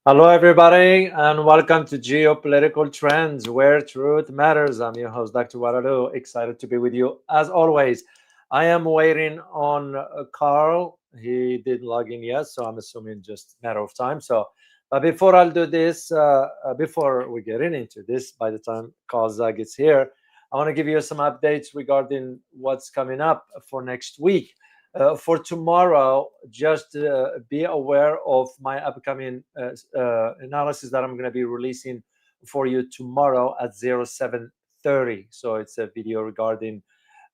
Hello, everybody, and welcome to Geopolitical Trends, where truth matters. I'm your host, Dr. Oualaalou. Excited to be with you as always. I am waiting on Carl. He didn't log in yet, so I'm assuming just a matter of time. But before I'll do this, before we get into this, by the time Carl Zha gets here, I want to give you some updates regarding what's coming up for next week. For tomorrow, just be aware of my upcoming analysis that I'm going to be releasing for you tomorrow at 07:30. So it's a video regarding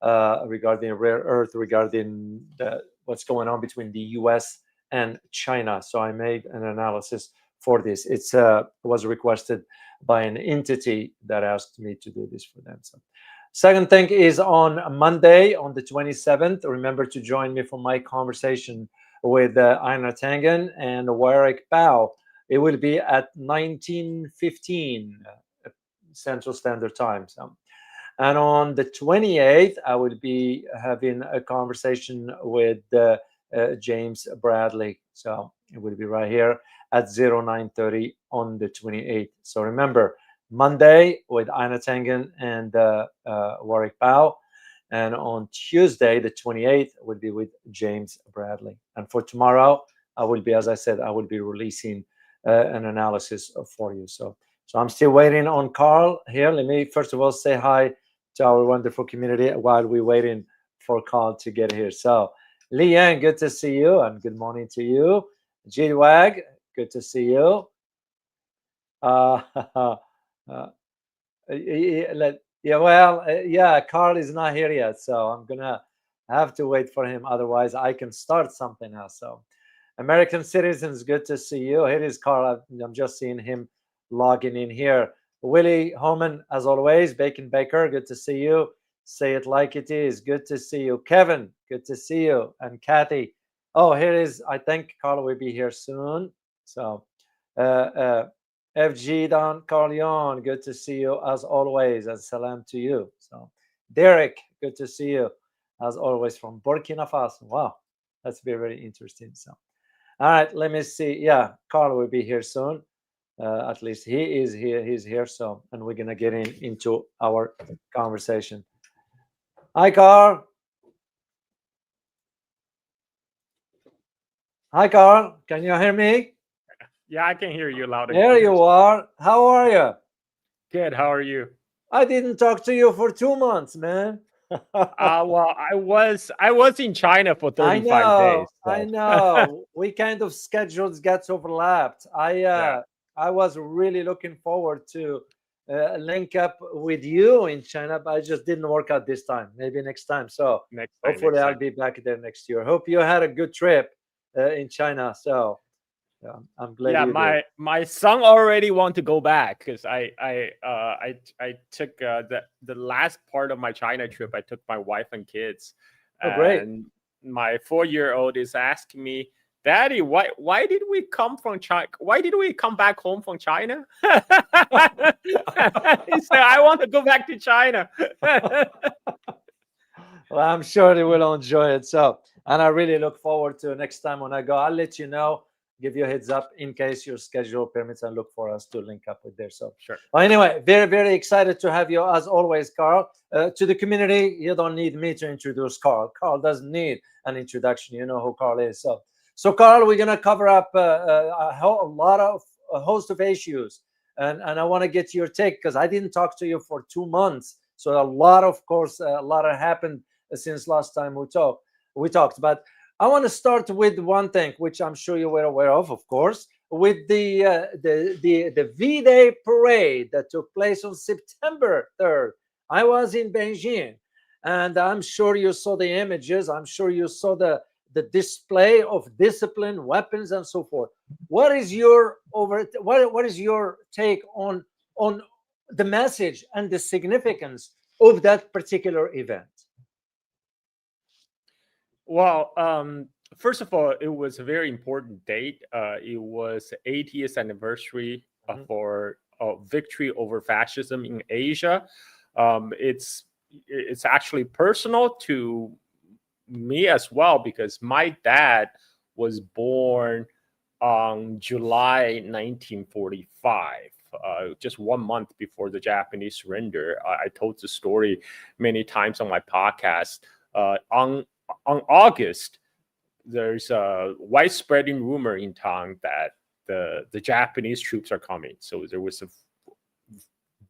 rare earth, regarding what's going on between the U.S. and China. So I made an analysis for this. It was requested by an entity that asked me to do this for them. So second thing is on Monday, on the 27th. Remember to join me for my conversation with Aina Tangen and Warwick Bao. It will be at 19:15 Central Standard Time. And on the 28th, I will be having a conversation with James Bradley. So it will be right here at 09:30 on the 28th. So remember, Monday with Aina Tangen and Warwick Bao. And on Tuesday, the 28th, will be with James Bradley. And for tomorrow, I will be, as I said, I will be releasing an analysis for you. So I'm still waiting on Carl here. Let me, first of all, say hi to our wonderful community while we're waiting for Carl to get here. So, Li Yang, good to see you, and good morning to you. Jidwag, good to see you. Carl is not here yet, so I'm gonna have to wait for him. Otherwise, I can start something else. So, American citizens, good to see you. Here is Carl. I'm just seeing him logging in here. Willie Homan, as always. Bacon Baker, good to see you. Say it like it is. Good to see you. Kevin, good to see you. And Kathy. Oh, here is, I think Carl will be here soon. So, FG Don Carleon, good to see you as always, and salam to you. So, Derek, good to see you as always from Burkina Faso. Wow, that's very interesting. So, all right, let me see. Yeah, Carl will be here soon. At least he is here. He's here. So, and we're gonna get into our conversation. Hi, Carl. Hi, Carl. Can you hear me? Yeah, I can hear you loud and There clear. you are. How are you? Good. How are you? I didn't talk to you for 2 months, man. Well, I was in China for 35 days. I So. know. We kind of schedules gets overlapped. Yeah. I was really looking forward to link up with you in China, but I just didn't work out this time. Maybe next time. So Next time. hopefully Next I'll time. be back there next year. Hope you had a good trip in China. So yeah, I'm glad Yeah, you did. my son already want to go back because I took the last part of my China trip. I took my wife and kids, Oh, great. and my 4-year-old is asking me, "Daddy, why did we come from China? Why did we come back home from China?" He said, "I want to go back to China." Well, I'm sure they will enjoy it. So, and I really look forward to next time when I go. I'll let you know, give you a heads up in case your schedule permits, and look for us to link up with there. So, Sure. well, anyway, very, very excited to have you as always, Carl. To the community, you don't need me to introduce Carl. Carl doesn't need an introduction. You know who Carl is. So Carl, we're gonna cover up a host of issues, and I want to get your take because I didn't talk to you for 2 months. So a lot, of course, a lot happened since last time we talked. But I want to start with one thing, which I'm sure you were aware of course, with the V-Day parade that took place on September 3rd. I was in Beijing, and I'm sure you saw the images. I'm sure you saw the display of discipline, weapons, and so forth. What is your what is your take on the message and the significance of that particular event? Well, first of all, it was a very important date. It was 80th anniversary for victory over fascism in Asia. It's actually personal to me as well because my dad was born on July 1945, just 1 month before the Japanese surrender. I told the story many times on my podcast. On August, there's a widespreading rumor in town that the Japanese troops are coming. So there was a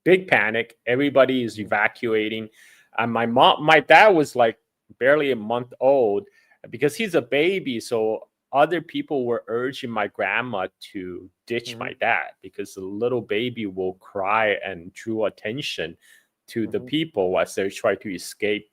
big panic. Everybody is evacuating, and my dad was like barely a month old because he's a baby. So other people were urging my grandma to ditch my dad because the little baby will cry and drew attention to the people as they try to escape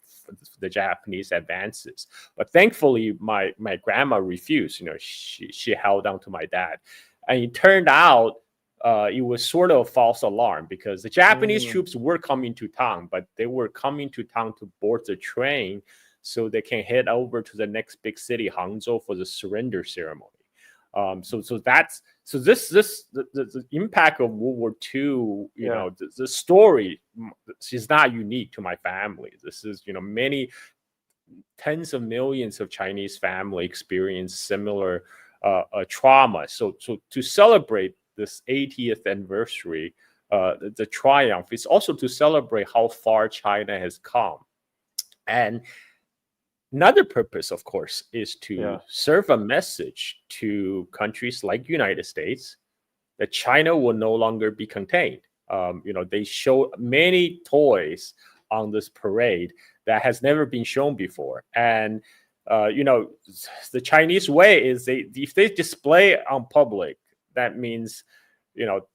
the Japanese advances. But thankfully, my grandma refused. She held on to my dad, and it turned out it was sort of a false alarm because the Japanese troops were coming to town, but they were coming to town to board the train so they can head over to the next big city, Hangzhou, for the surrender ceremony. The impact of World War II, the story is not unique to my family. This is, many tens of millions of Chinese family experience similar trauma. So to celebrate this 80th anniversary, the triumph, is also to celebrate how far China has come. And another purpose, of course, is to serve a message to countries like United States that China will no longer be contained. They show many toys on this parade that has never been shown before. And, the Chinese way is if they display on public, that means,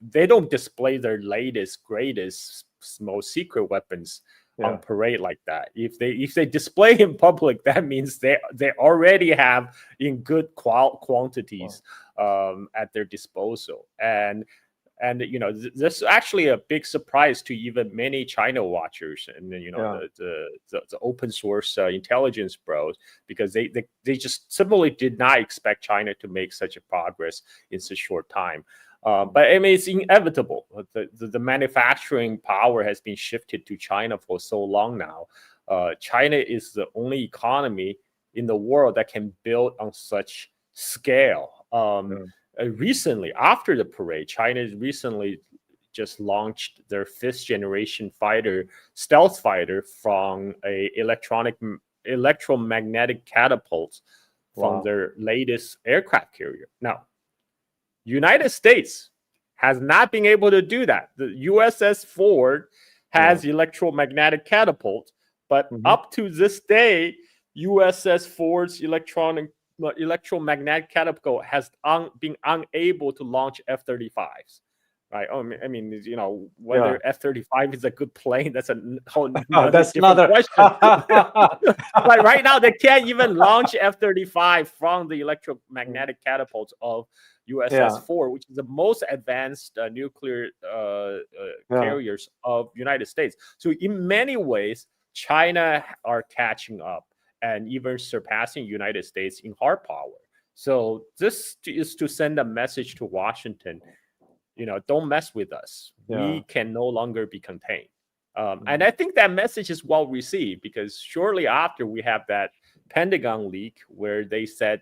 they don't display their latest, greatest, most secret weapons on parade like that. If they display in public, that means they already have in good quantities at their disposal. And this is actually a big surprise to even many China watchers and the open source intelligence bros, because they just simply did not expect China to make such a progress in such a short time. But I mean, it's inevitable. The manufacturing power has been shifted to China for so long now. China is the only economy in the world that can build on such scale. Recently, after the parade, China recently just launched their 5th generation fighter, stealth fighter, from a electromagnetic catapult from their latest aircraft carrier. Now, United States has not been able to do that. The USS Ford has electromagnetic catapult, but up to this day, USS Ford's electromagnetic catapult has been unable to launch F-35s. Right? I mean, whether F-35 is a good plane, that's another question. Like right now, they can't even launch F-35 from the electromagnetic catapult of USS Ford, which is the most advanced nuclear carriers of United States. So in many ways, China are catching up and even surpassing United States in hard power. So this is to send a message to Washington, don't mess with us. We can no longer be contained. And I think that message is well received, because shortly after we have that Pentagon leak where they said,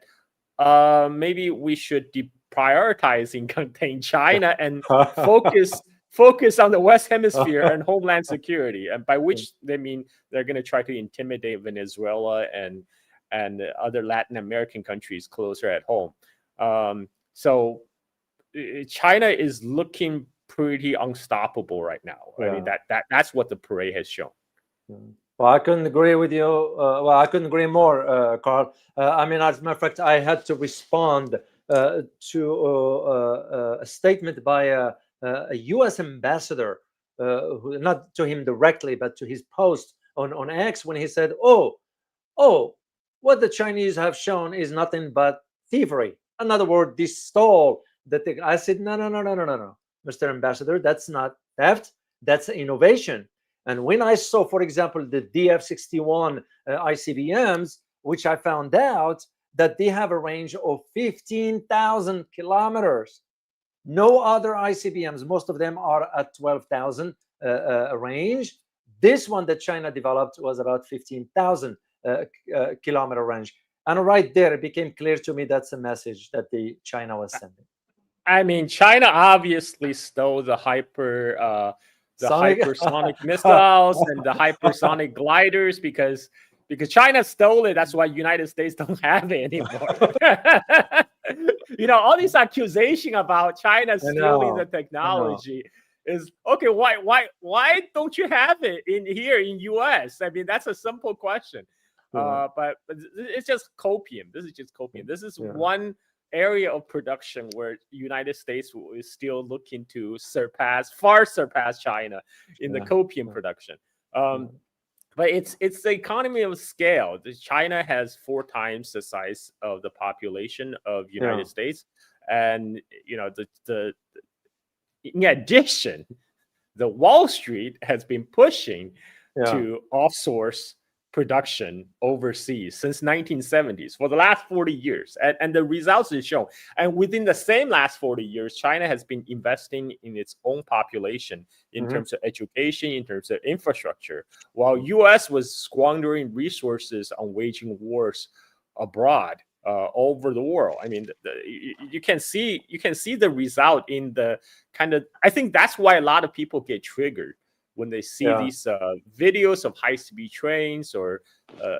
maybe we should prioritize and contain China and focus on the West Hemisphere and homeland security, and by which they mean they're going to try to intimidate Venezuela and other Latin American countries closer at home. So China is looking pretty unstoppable right now. I mean, that's what the parade has shown. Well, I couldn't agree with you. I couldn't agree more, Carl. I mean, as a matter of fact, I had to respond to a statement by a U.S. ambassador, who, not to him directly, but to his post on X, when he said, "Oh, what the Chinese have shown is nothing but thievery. In other words, this stole." I said, no, Mr. Ambassador, that's not theft. That's innovation. And when I saw, for example, the DF-61 ICBMs, which I found out that they have a range of 15,000 kilometers. No other ICBMs, most of them are at 12,000 range. This one that China developed was about 15,000 kilometer range. And right there, it became clear to me that's a message that the China was sending. I mean, China obviously stole the Sonic. hypersonic missiles and the hypersonic gliders because China stole it. That's why United States don't have it anymore. All these accusation about China stealing the technology is okay. Why don't you have it in here in US? I mean, that's a simple question. But it's just copium. This is just copium. This is one area of production where United States is still looking to far surpass China in the copium production. But it's the economy of scale. China has 4 times the size of the population of United States, and in addition, the Wall Street has been pushing to outsource production overseas since 1970s for the last 40 years, and the results is shown. And within the same last 40 years, China has been investing in its own population in terms of education, in terms of infrastructure, while US was squandering resources on waging wars abroad over the world. I mean, you can see the result in the kind of. I think that's why a lot of people get triggered when they see these videos of high-speed trains or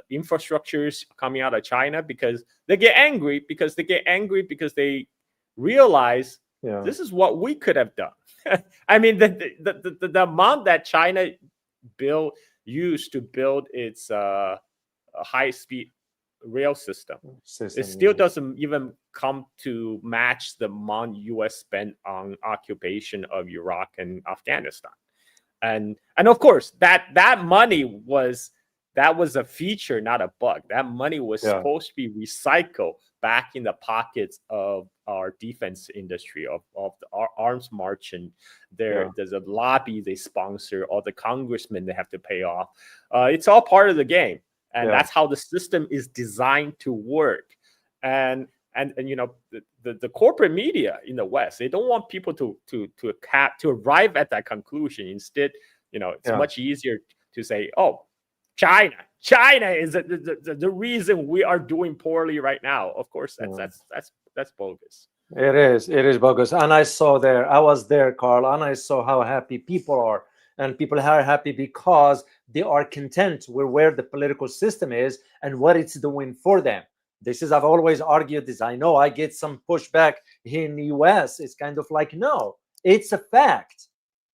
infrastructures coming out of China, because they get angry because they realize this is what we could have done. I mean, the amount that China used to build its high-speed rail system, it still doesn't even come to match the amount US spent on occupation of Iraq and Afghanistan. And of course, that money was a feature, not a bug. That money was supposed to be recycled back in the pockets of our defense industry, of our arms merchant. There's a lobby they sponsor, all the congressmen they have to pay off. It's all part of the game, and that's how the system is designed to work. And the corporate media in the West, they don't want people to arrive at that conclusion. Instead, it's much easier to say, "Oh, China is the reason we are doing poorly right now." Of course, that's bogus. It is bogus. And I was there, Carl, and I saw how happy people are. And people are happy because they are content with where the political system is and what it's doing for them. I've always argued this. I know I get some pushback in the US. It's kind of like, no, it's a fact.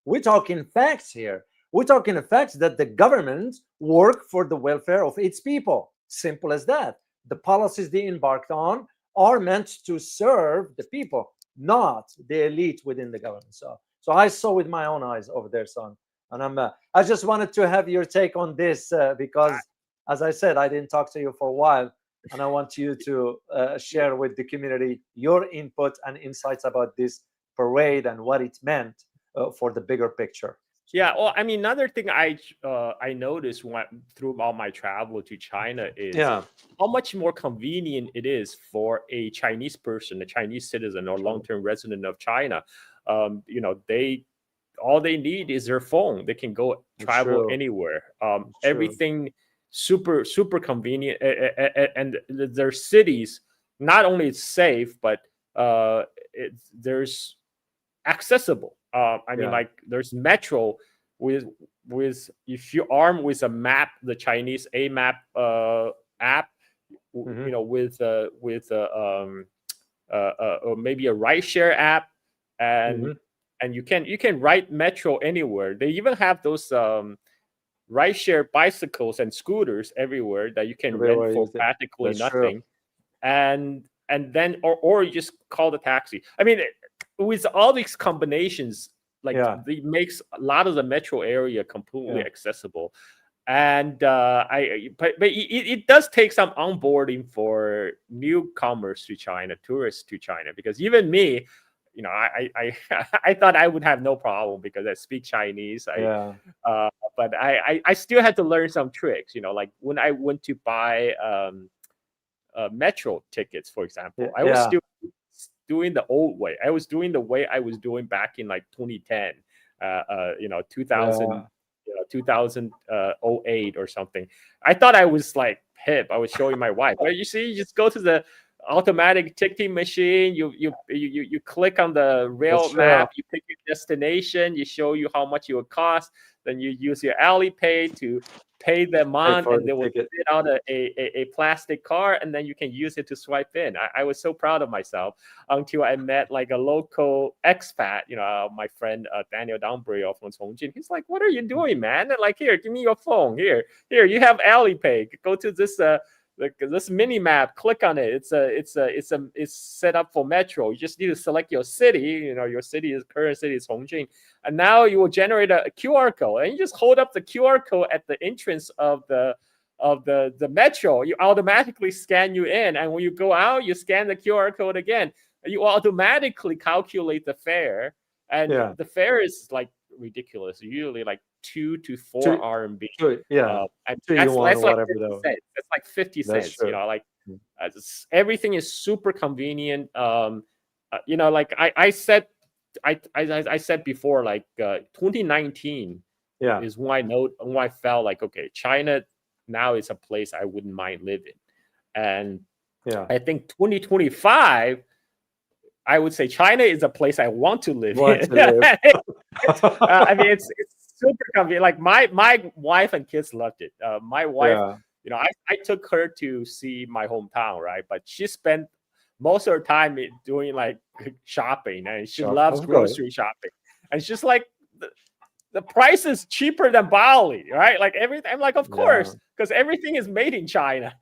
We're talking facts here. We're talking facts that the government work for the welfare of its people. Simple as that. The policies they embarked on are meant to serve the people, not the elite within the government. So I saw with my own eyes over there, son. And I just wanted to have your take on this because, as I said, I didn't talk to you for a while. And I want you to share with the community your input and insights about this parade and what it meant for the bigger picture. Yeah, well, I mean, another thing I noticed through all my travel to China is how much more convenient it is for a Chinese person, a Chinese citizen or long-term resident of China. All they need is their phone. They can go travel anywhere. Everything super convenient, and their cities, not only it's safe, but there's accessible. I mean, like there's metro with if you arm with a map, the Chinese A map app, with or maybe a rideshare app, and you can ride metro anywhere. They even have those rideshare bicycles and scooters everywhere that you can rent for practically nothing. And then or you just call the taxi. I mean, with all these combinations, it makes a lot of the metro area completely accessible. And but it does take some onboarding for newcomers to China, tourists to China, because even me, I thought I would have no problem because I speak Chinese. But I still had to learn some tricks. Like when I went to buy metro tickets, for example, I was still doing the old way. I was doing the way I was doing back in like 2010, 2000. 2008 or something. I thought I was like hip. I was showing my wife. But you see, you just go to the automatic ticketing machine. You click on the rail map. You pick your destination. You show you how much it would cost. Then you use your Alipay to pay the amount, and they will spit out a plastic card, and then you can use it to swipe in. I was so proud of myself until I met like a local expat, my friend Daniel Downbury from Chongqing. He's like, "What are you doing, man?" And like, "Here, give me your phone. Here, you have Alipay. Go to this mini map, click on it. It's set up for metro. You just need to select your city. Your current city is Chongqing, and now you will generate a QR code, and you just hold up the QR code at the entrance of the metro. You automatically scan you in, and when you go out, you scan the QR code again. You automatically calculate the fare, and the fare is like ridiculous. Usually like 2 to 4 RMB. And that's like 50 cents. That's like 50 cents. Everything is super convenient. Like I said before, like 2019 is when I felt like, okay, China now is a place I wouldn't mind living. And I think 2025, I would say China is a place I want to live in. I mean, it's super convenient. Like my wife and kids loved it. My wife, I took her to see my hometown, right? But she spent most of her time doing like shopping, and she loves grocery shopping. And she's like, the price is cheaper than Bali, right? Like everything. I'm like, of course, because everything is made in China.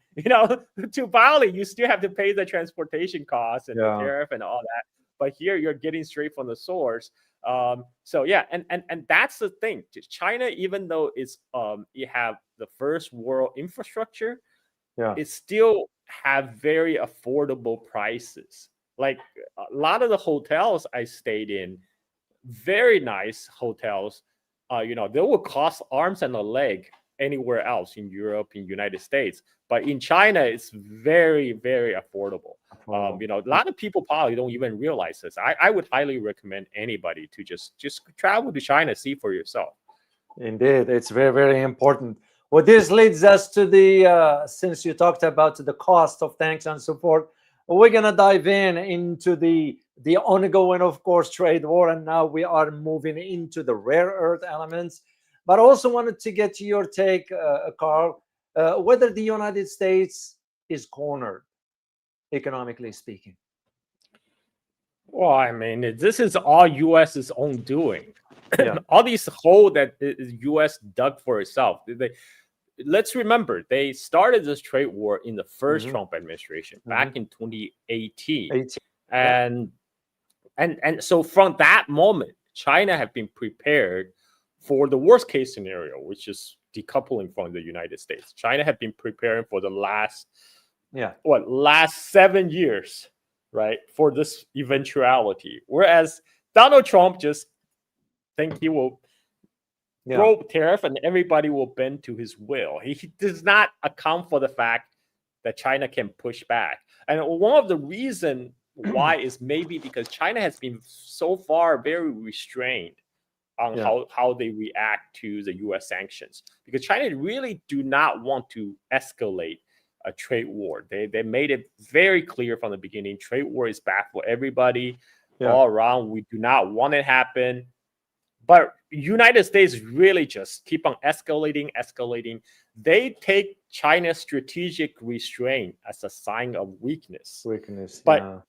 To Bali, you still have to pay the transportation costs and the tariff and all that. But here, you're getting straight from the source. And that's the thing. China, even though it's you have the first world infrastructure, it still have very affordable prices. Like a lot of the hotels I stayed in, very nice hotels. They will cost arms and a leg anywhere else in Europe, in United States, but in China, it's very, very affordable. A lot of people probably don't even realize this. I would highly recommend anybody to just travel to China, see for yourself. Indeed, it's very, very important. Well, this leads us to the, since you talked about the cost of tanks and so forth, we're going to dive into the ongoing, of course, trade war. And now we are moving into the rare earth elements. But I also wanted to get your take, Carl, whether the United States is cornered, economically speaking. Well, I mean, this is all U.S.'s own doing. All these hole that the U.S. dug for itself. Let's remember, they started this trade war in the first Trump administration back in 2018. And so from that moment, China had been prepared for the worst case scenario, which is decoupling from the United States. China had been preparing for the last 7 years, right, for this eventuality. Whereas Donald Trump just think he will throw tariff and everybody will bend to his will. He does not account for the fact that China can push back. And one of the reasons why is maybe because China has been so far very restrained on how they react to the U.S. sanctions, because China really do not want to escalate a trade war. They made it very clear from the beginning, trade war is bad for everybody all around. We do not want it happen. But United States really just keep on escalating. They take China's strategic restraint as a sign of weakness. But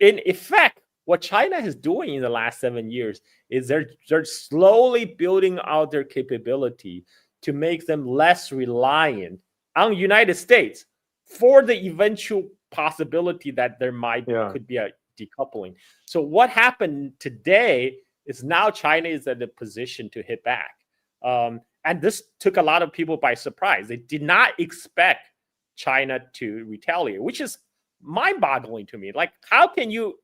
in effect, what China is doing in the last 7 years is they're slowly building out their capability to make them less reliant on the United States for the eventual possibility that there could be a decoupling. So what happened today is now China is in a position to hit back. And this took a lot of people by surprise. They did not expect China to retaliate, which is mind-boggling to me. Like, how can you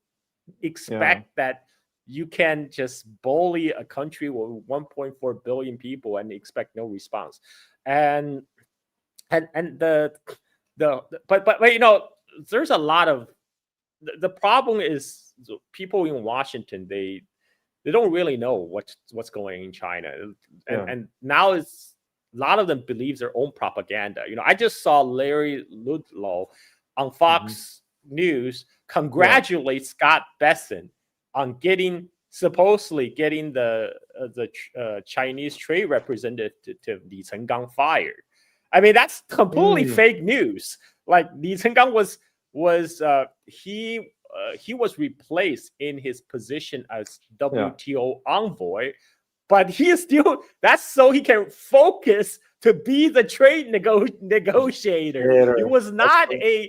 expect that you can just bully a country with 1.4 billion people and expect no response? But there's a lot of the problem is people in Washington, they don't really know what's going in China, and now it's a lot of them believes their own propaganda. I just saw Larry Ludlow on Fox News congratulate Scott Bessent on supposedly getting the Chinese trade representative Li Chenggang fired. I mean, that's completely fake news. Like Li Chenggang he was replaced in his position as WTO envoy, but he is still, that's so he can focus to be the trade negotiator. It was not he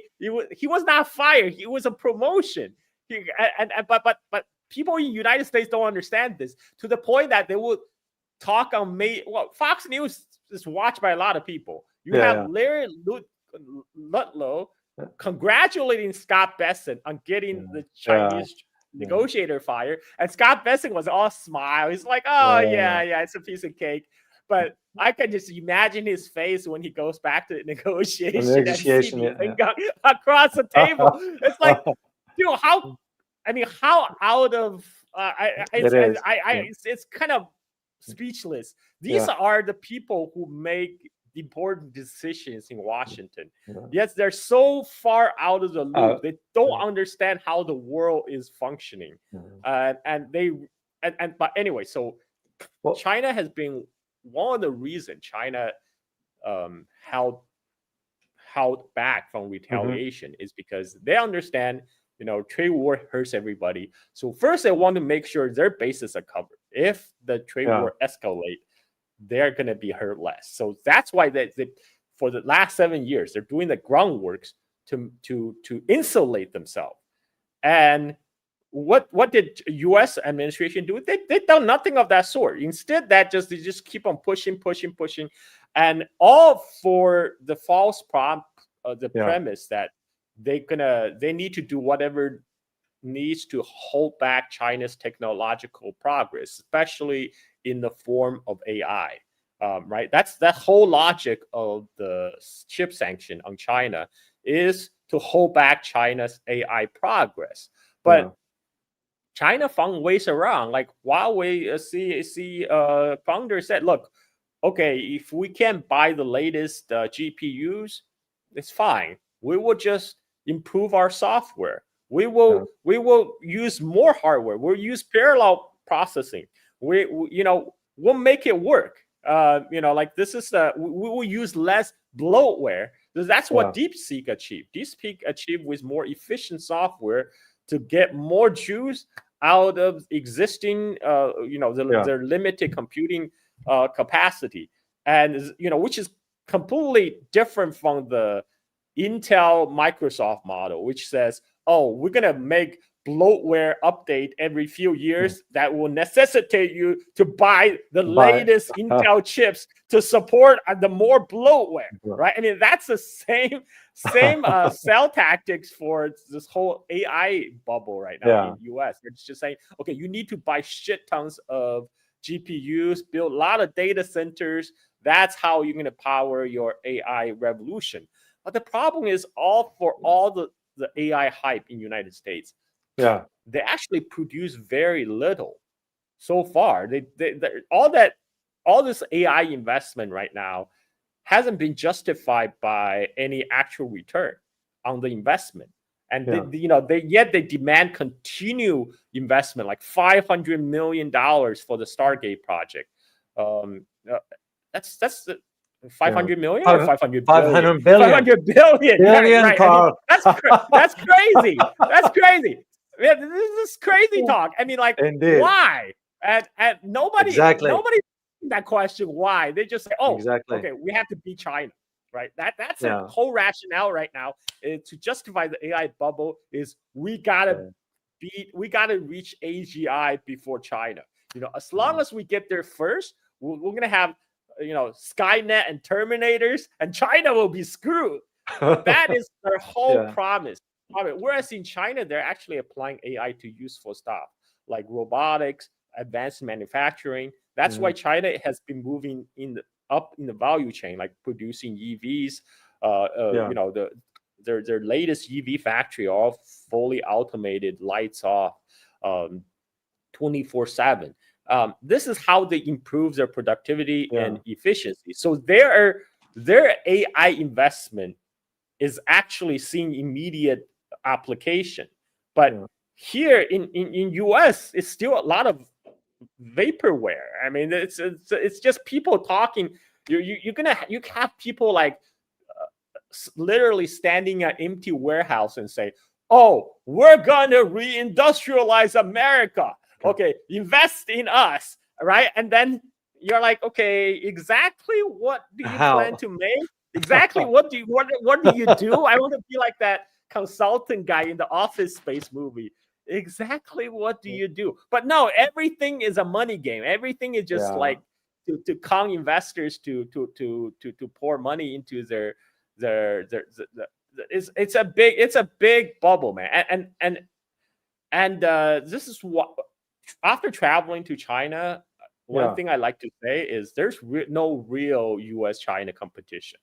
was not fired. It was a promotion. But people in the United States don't understand this, to the point that they will talk on Fox News is watched by a lot of people. You have Larry Ludlow congratulating Scott Bessent on getting the Chinese negotiator fired, and Scott Bessent was all smile. He's like, "Oh yeah, it's a piece of cake." But I can just imagine his face when he goes back to the negotiation and see across the table. It's like, how out of it's kind of speechless. These are the people who make important decisions in Washington. Yes, they're so far out of the loop. They don't understand how the world is functioning. But anyway, so China has been one of the reasons China held back from retaliation is because they understand, trade war hurts everybody. So first they want to make sure their bases are covered. If the trade war escalate, they're going to be hurt less. So that's why they for the last 7 years, they're doing the groundworks to insulate themselves. And what did U.S. administration do? They done nothing of that sort. Instead, they just keep on pushing, and all for the false premise that they need to do whatever needs to hold back China's technological progress, especially in the form of AI. Right? That's that whole logic of the chip sanction on China, is to hold back China's AI progress. But China found ways around. Like Huawei founder said, look, okay, if we can't buy the latest GPUs, it's fine. We will just improve our software. We will use more hardware. We'll use parallel processing. We'll make it work. Like this is we will use less bloatware. That's what DeepSeek achieved. DeepSeek achieved with more efficient software to get more juice out of existing, their limited computing capacity, and which is completely different from the Intel Microsoft model, which says, oh, we're gonna make bloatware update every few years that will necessitate you to buy the latest Intel chips to support the more bloatware, right? I mean, that's the same sell tactics for this whole AI bubble right now in US. It's just saying, okay, you need to buy shit tons of GPUs, build a lot of data centers. That's how you're going to power your AI revolution. But the problem is all the AI hype in the United States, they actually produce very little so far. All this AI investment right now hasn't been justified by any actual return on the investment. And they demand continued investment, like $500 million for the Stargate project. That's 500 million or 500 billion? 500 billion. 500 billion. Right. Carl. I mean, that's crazy. That's crazy. Yeah, this is crazy talk. I mean, like, Indeed. Why? And nobody that question why. They just say, oh, okay, we have to beat China. Right. That's the whole rationale right now, to justify the AI bubble is we gotta reach AGI before China. As long as we get there first, we're gonna have Skynet and Terminators, and China will be screwed. That is their whole promise. Whereas in China, they're actually applying AI to useful stuff like robotics, advanced manufacturing. That's why China has been moving up in the value chain, like producing EVs. Their latest EV factory, all fully automated, lights off, 24/7. This is how they improve their productivity Yeah. and efficiency. So their AI investment is actually seeing immediate application. But Yeah. here in US, it's still a lot of vaporware. I mean, it's just people talking. You have people like literally standing at empty warehouse and say, "Oh, we're gonna reindustrialize America. Okay, invest in us, right?" And then you're like, "Okay, exactly what do you plan How? to make? Exactly what do you do? I want to be like that consultant guy in the Office Space movie. Exactly what do you do?" But no, everything is a money game. Everything is just Yeah. like to con investors to pour money into their it's a big bubble, man. And this is what, after traveling to China, one Yeah. thing I like to say is there's no real US China competition.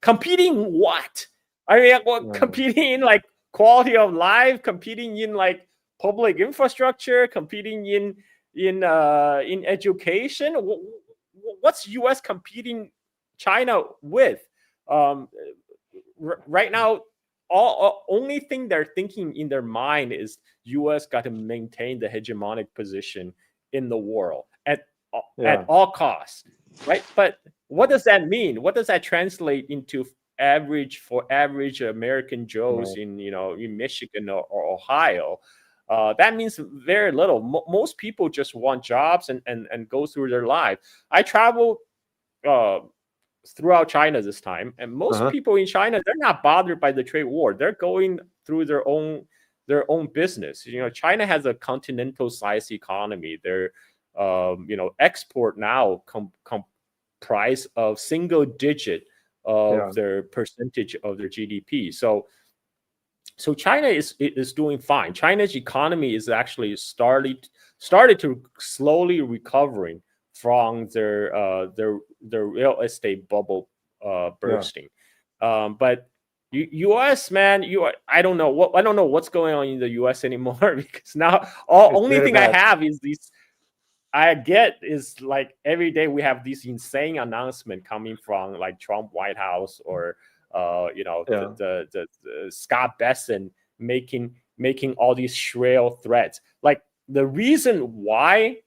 Competing what? I mean, well, Yeah. competing in like quality of life, competing in like public infrastructure, competing in education. What's US competing China with? Um, right now, only thing they're thinking in their mind is US got to maintain the hegemonic position in the world at Yeah. all costs, right? But what does that mean? What does that translate into average American Joes Right. in Michigan or Ohio? That means very little. Most people just want jobs and go through their life. I travel uh, throughout China this time, and most Uh-huh. people in China, they're not bothered by the trade war. They're going through their own business. China has a continental size economy. Their export now comprise of single digit of Yeah. their percentage of their GDP. So China is doing fine. China's economy is actually started to slowly recovering from their real estate bubble Yeah. bursting. But U.S. man, I don't know what's going on in the U.S. anymore because now It's only very thing I bad. have is these. I get is like every day we have this insane announcement coming from like Trump White House or Yeah. the Scott Bessent making all these shrill threats. Like the reason why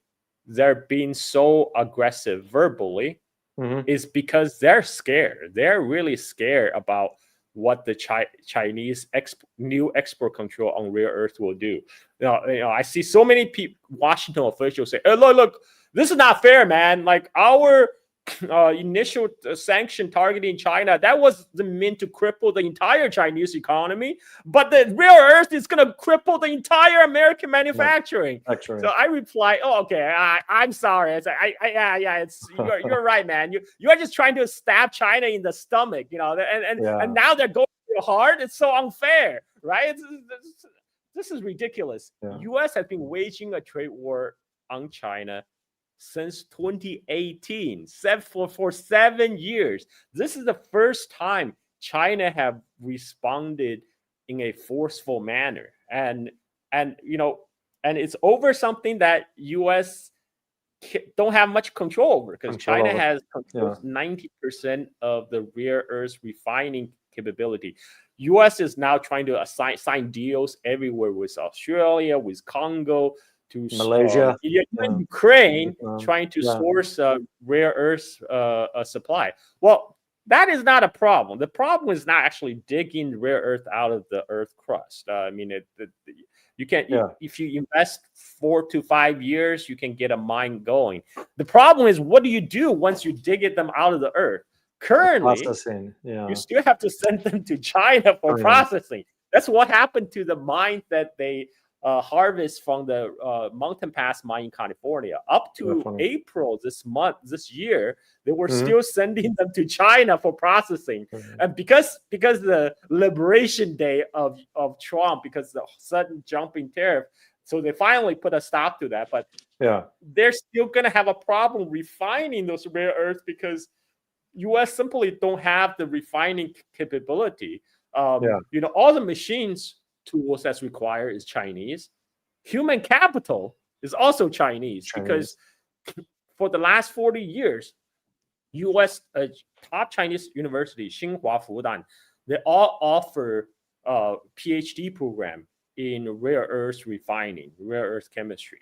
they're being so aggressive verbally Hmm. is because they're scared. They're really scared about what the Chinese new export control on rare earth will do. I see so many Washington officials say, "Hey, look, this is not fair, man. Like our initial sanction targeting China, that was meant to cripple the entire Chinese economy, but the rare earth is going to cripple the entire American manufacturing." Actually. So I reply, "Oh, okay. I'm sorry. It's yeah. It's you're right, man. You are just trying to stab China in the stomach, Yeah. and now they're going too hard. It's so unfair, right? This is ridiculous. Yeah. U.S. has been waging a trade war on China since 2018, for 7 years. This is the first time China have responded in a forceful manner, and it's over something that U.S. don't have much control over because Control China over. has Yeah. controls 90% of the rare earth refining capability. U.S. is now trying to sign deals everywhere with Australia, with Congo, to Malaysia. even Yeah. Ukraine, trying to Yeah. source rare earth supply. Well, that is not a problem. The problem is not actually digging rare earth out of the earth crust. I mean, you can Yeah. if you invest 4 to 5 years, you can get a mine going. The problem is, what do you do once you dig them out of the earth? Currently, Processing. Yeah. you still have to send them to China for China. processing. That's what happened to the mine that they harvest from the Mountain Pass mine in California. Up to Definitely. April this year, they were Mhm. still sending them to China for processing. Mhm. And because the liberation day of Trump, because the sudden jump in tariff, so they finally put a stop to that. But Yeah. they're still going to have a problem refining those rare earths because U.S. simply don't have the refining capability. Yeah. All the machines tools that's required is Chinese. Human capital is also Chinese. Because for the last 40 years, U.S. Top Chinese universities, Tsinghua, Fudan, they all offer PhD program in rare earth refining, rare earth chemistry.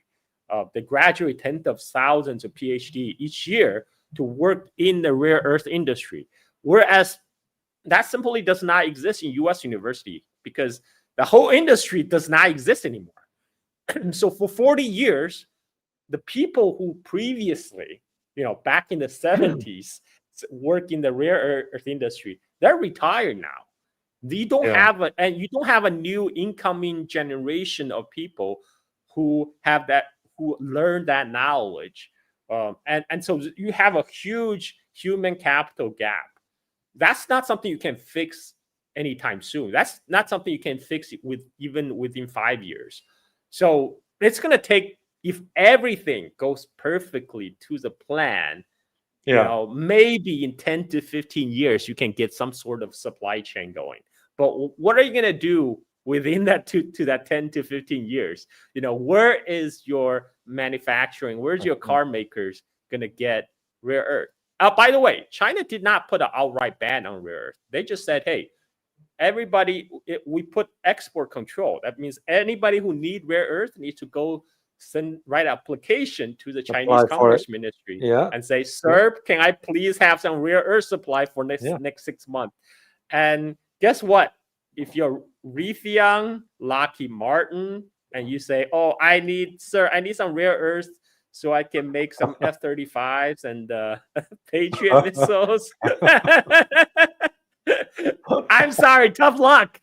They graduate tens of thousands of PhD each year to work in the rare earth industry, whereas that simply does not exist in U.S. university because the whole industry does not exist anymore. So for 40 years, the people who previously, back in the 70s, work in the rare earth industry, they're retired now. You don't have a new incoming generation of people who learn that knowledge, and so you have a huge human capital gap. That's not something you can fix anytime soon. That's not something you can fix even within 5 years. So it's going to take, if everything goes perfectly to the plan, maybe in 10 to 15 years, you can get some sort of supply chain going. But what are you going to do within that to that 10 to 15 years? Where is your manufacturing? Where's your car makers going to get rare earth? By the way, China did not put an outright ban on rare earth. They just said, hey, everybody, we put export control. That means anybody who need rare earth needs to go write application to the Chinese Commerce Ministry and say, sir, can I please have some rare earth supply for next 6 months? And guess what? If you're Raytheon, Lockheed Martin, and you say, oh, I need some rare earth so I can make some F-35s and Patriot missiles. I'm sorry, tough luck.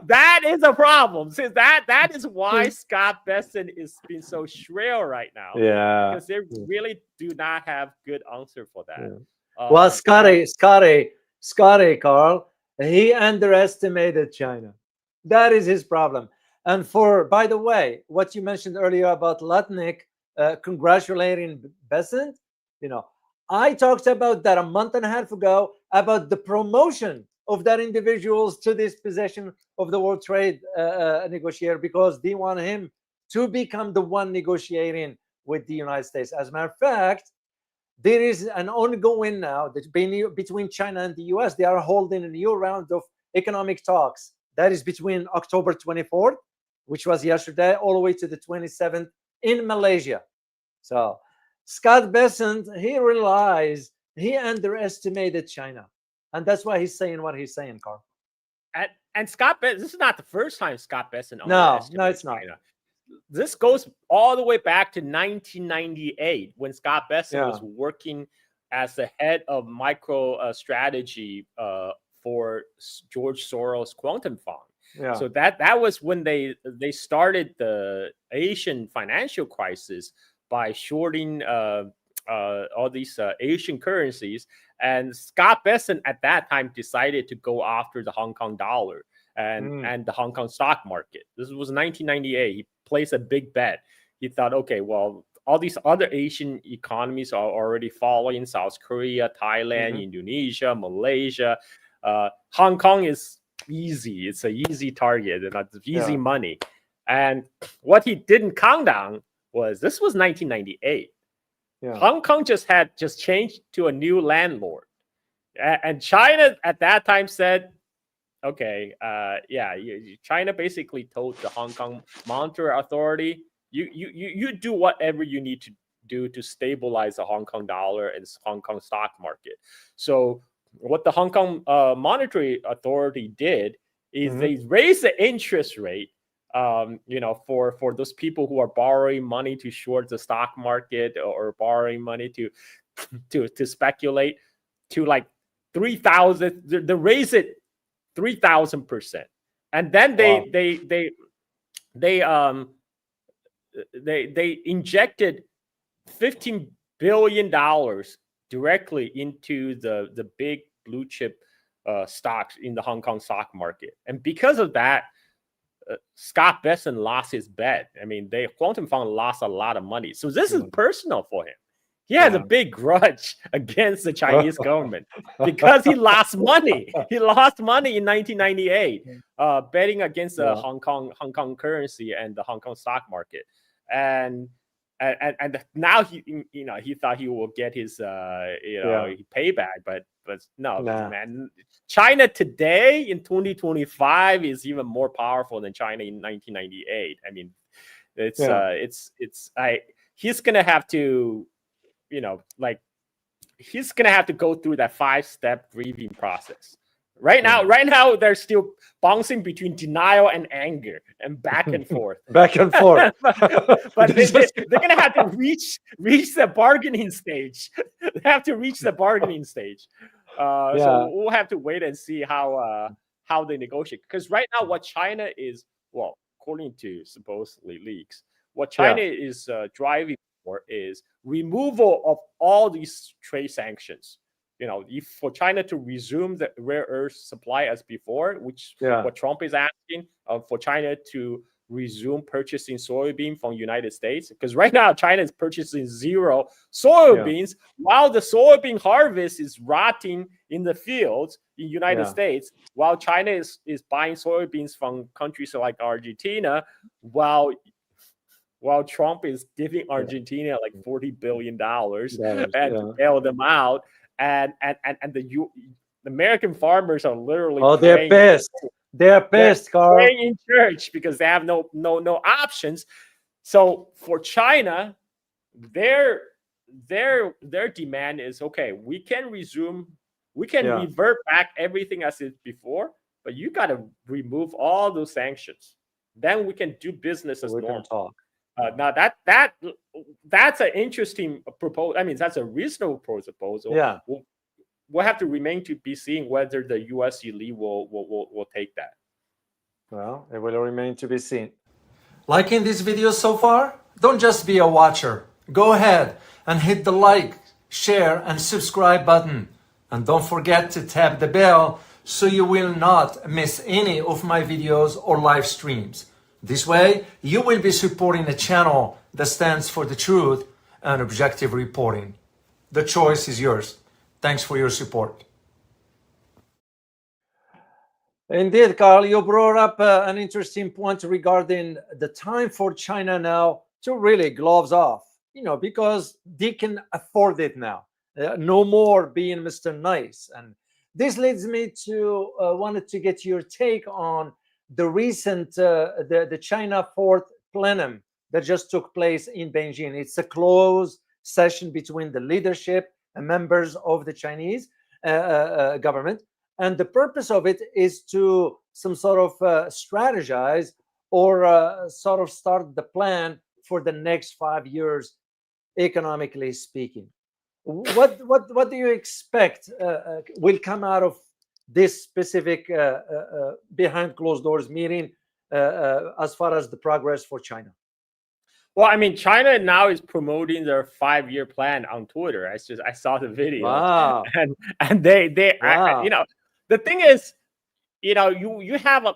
That is a problem. Since that is why Scott Bessent is being so shrill right now. Yeah, because they really do not have good answer for that. Yeah. Well, Scotty, Carl, he underestimated China. That is his problem. And by the way, what you mentioned earlier about Lutnick congratulating Bessent, I talked about that a month and a half ago, about the promotion of that individuals to this position of the World Trade negotiator, because they want him to become the one negotiating with the United States. As a matter of fact, there is an ongoing now between China and the US. They are holding a new round of economic talks. That is between October 24th, which was yesterday, all the way to the 27th in Malaysia. So Scott Bessent, he underestimated China. And that's why he's saying what he's saying, Carl. And Scott Bessent, this is not the first time Scott Bessent underestimated No, it's not. China. This goes all the way back to 1998 when Scott Bessent was working as the head of micro strategy for George Soros' Quantum Fund. Yeah. So that was when they started the Asian financial crisis by shorting all these Asian currencies. And Scott Bessent at that time decided to go after the Hong Kong dollar and the Hong Kong stock market. This was 1998. He placed a big bet. He thought, okay, well, all these other Asian economies are already following: South Korea, Thailand, Indonesia, Malaysia. Hong Kong is easy. It's an easy target and it's easy money. And what he didn't count on was this was 1998. Hong Kong just changed to a new landlord. And China at that time said, okay, China basically told the Hong Kong Monetary Authority, you do whatever you need to do to stabilize the Hong Kong dollar and Hong Kong stock market. So what the Hong Kong Monetary Authority did is they raised the interest rate, for those people who are borrowing money to short the stock market or borrowing money to speculate, to like 3,000. They raise it 3,000%, and then they injected $15 billion directly into the big blue chip stocks in the Hong Kong stock market. And because of that, Scott Bessent lost his bet. I mean, Quantum Fund lost a lot of money. So this is personal for him. He has a big grudge against the Chinese government because he lost money. He lost money in 1998 betting against the Hong Kong currency and the Hong Kong stock market. and now he thought he will get his payback, but no, man. China today in 2025 is even more powerful than China in 1998. I mean, he's gonna have to, he's gonna have to go through that 5-step grieving process. Right now, they're still bouncing between denial and anger and back and forth. Back and forth. but they're gonna have to reach the bargaining stage. They have to reach the bargaining stage. So we'll have to wait and see how they negotiate. Because right now, what China is, well, according to supposedly leaks, what China is driving for is removal of all these trade sanctions. For China to resume the rare earth supply as before, which what Trump is asking, for China to resume purchasing soybean from United States, because right now China is purchasing 0 soybeans while the soybean harvest is rotting in the fields in United States, while China is buying soybeans from countries like Argentina, while Trump is giving Argentina like $40 billion and to bail them out. And the American farmers are literally they're pissed. They're pissed, Carl. Praying in church because they have no options. So for China, their demand is, okay, we can revert back everything as it before, but you got to remove all those sanctions. Then we can do business as normal. Talk. Now that's an interesting proposal. I mean, that's a reasonable proposal. Yeah, we'll have to remain to be seen whether the U.S. elite will take that. Well, it will remain to be seen. Liking this video so far? Don't just be a watcher. Go ahead and hit the like, share, and subscribe button. And don't forget to tap the bell so you will not miss any of my videos or live streams. This way, you will be supporting a channel that stands for the truth and objective reporting. The choice is yours. Thanks for your support. Indeed, Carl, you brought up an interesting point regarding the time for China now to really gloves off, because they can afford it now. No more being Mr. Nice. And this leads me to wanted to get your take on the recent the China Fourth Plenum that just took place in Beijing. It's a closed session between the leadership and members of the Chinese government, and the purpose of it is to some sort of strategize or sort of start the plan for the next 5 years, economically speaking. What do you expect will come out of this specific behind closed doors meeting as far as the progress for China? Well, I mean, China now is promoting their 5-year plan on Twitter. I saw the video. Wow. And they wow. The thing is, you have a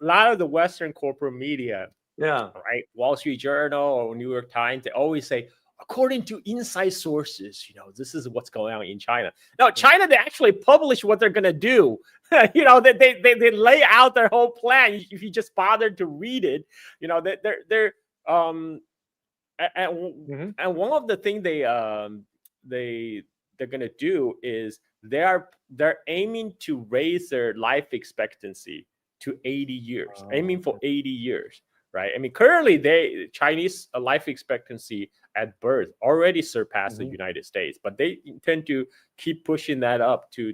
lot of the Western corporate media, right? Wall Street Journal or New York Times, they always say, according to inside sources, this is what's going on in China. Now, China, they actually publish what they're going to do. They lay out their whole plan. If you just bother to read it, they're and one of the things they're going to do is they're aiming to raise their life expectancy to 80 years, aiming for 80 years. Right. I mean, currently, Chinese life expectancy at birth already surpassed the United States, but they intend to keep pushing that up to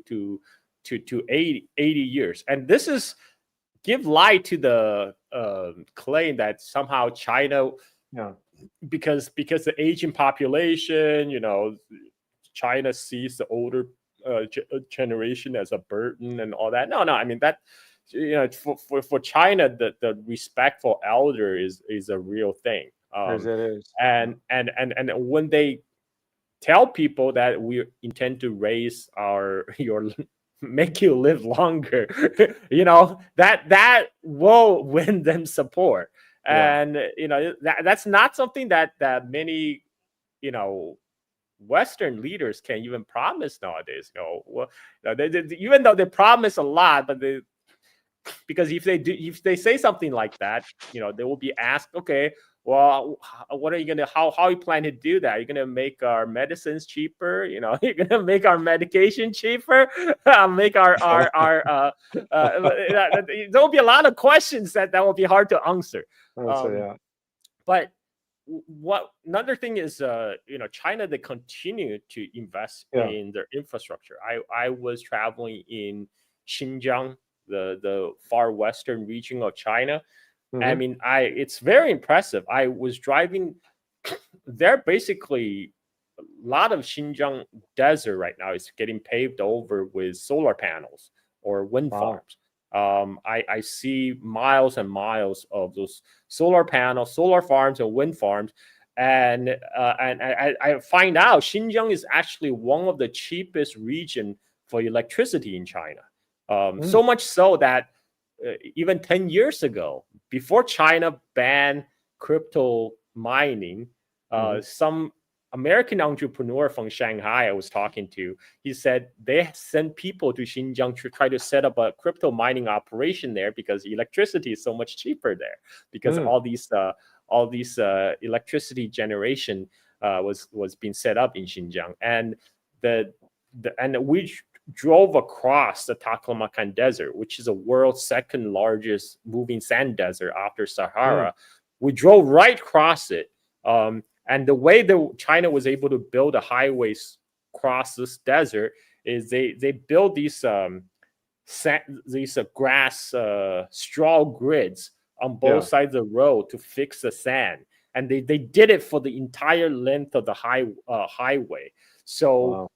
80 years. And this is give light to the claim that somehow China, because the aging population, China sees the older generation as a burden and all that. No, I mean that. For China, the respect for elder is a real thing. Yes, it is. And when they tell people that we intend to raise make you live longer, that will win them support. And that's not something that many Western leaders can even promise nowadays. Even though they promise a lot, but because if they say something like that, they will be asked, okay, well, what are you gonna? How you plan to do that? You're gonna make our medicines cheaper? You know, you're gonna make our medication cheaper? Make there'll be a lot of questions that will be hard to answer. Yeah. But what another thing is, China, they continue to invest in their infrastructure. I was traveling in Xinjiang, the far western region of China. I mean, it's very impressive. I was driving there. Basically, a lot of Xinjiang desert right now is getting paved over with solar panels or wind farms. I see miles and miles of those solar panels, solar farms, and wind farms, and I find out Xinjiang is actually one of the cheapest region for electricity in China. So much so that even 10 years ago, before China banned crypto mining, some American entrepreneur from Shanghai I was talking to, he said they sent people to Xinjiang to try to set up a crypto mining operation there because electricity is so much cheaper there, because all these electricity generation was being set up in Xinjiang, and we drove across the Taklamakan Desert, which is the world's second largest moving sand desert after Sahara. We drove right across it. And the way that China was able to build a highways across this desert is they build these grass straw grids on both sides of the road to fix the sand, and they did it for the entire length of the highway. So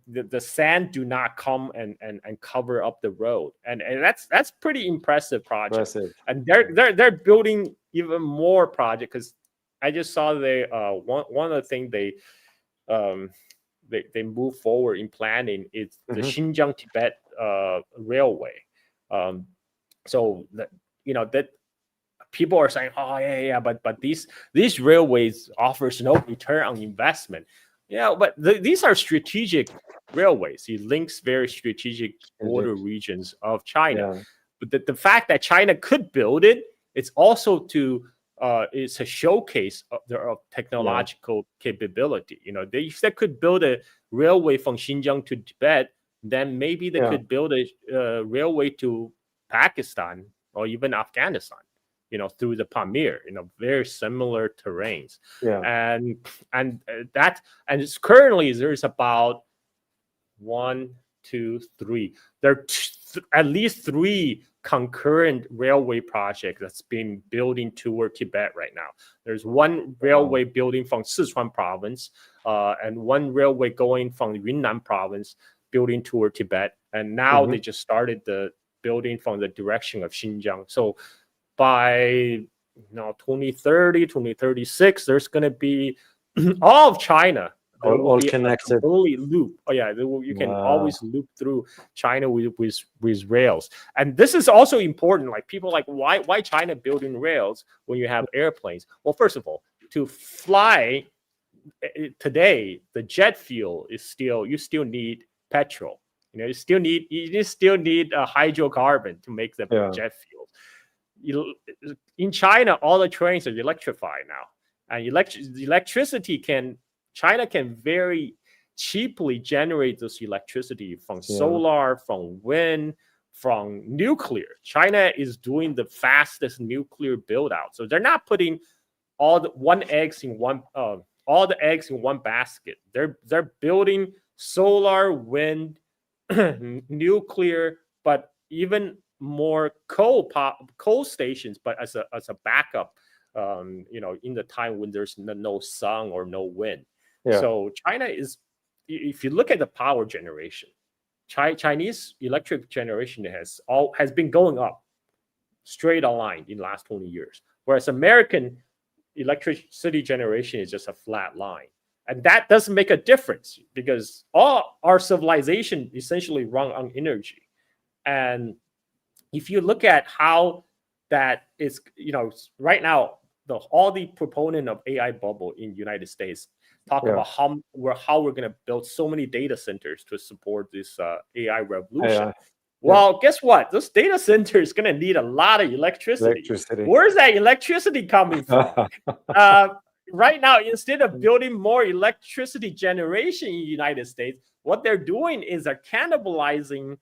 the sand do not come and cover up the road, and that's pretty impressive project. And they're building even more project, because I just saw one of the things they move forward in planning is the Xinjiang Tibet railway. So that people are saying, oh yeah, but these railways offers no return on investment. Yeah, but these are strategic railways. It links very strategic border regions of China. But the fact that China could build it, it's also it's a showcase of their technological capability. If they could build a railway from Xinjiang to Tibet, then maybe they could build a railway to Pakistan or even Afghanistan, through the Pamir, very similar terrains. And it's currently there's about 1, 2, 3. There are at least 3 concurrent railway project that's been building toward Tibet right now. There's one railway building from Sichuan province, and one railway going from Yunnan province building toward Tibet. And now they just started the building from the direction of Xinjiang. So by 2030, 2036, there's going to be all of China all connected. Loop. You can always loop through China with rails. And this is also important. Like, people like, why China building rails when you have airplanes? Well, first of all, to fly today, the jet fuel is you still need petrol. You still need hydrocarbon to make the jet fuel. In China, all the trains are electrified now, and electricity China can very cheaply generate this electricity from solar, from wind, from nuclear. China is doing the fastest nuclear build out. So they're not putting all the eggs in one basket. They're building solar, wind, nuclear, but even more coal stations, but as a backup, in the time when there's no sun or no wind. So China is, if you look at the power generation, Chinese electric generation has been going up straight line in the last 20 years, whereas American electricity generation is just a flat line. And that doesn't make a difference, because all our civilization essentially run on energy. And if you look at how that is, right now, all the proponent of AI bubble in the United States talk about how we're going to build so many data centers to support this AI revolution. Well, guess what? This data center is going to need a lot of electricity. Where's that electricity coming from? Right now, instead of building more electricity generation in the United States, what they're doing is they're cannibalizing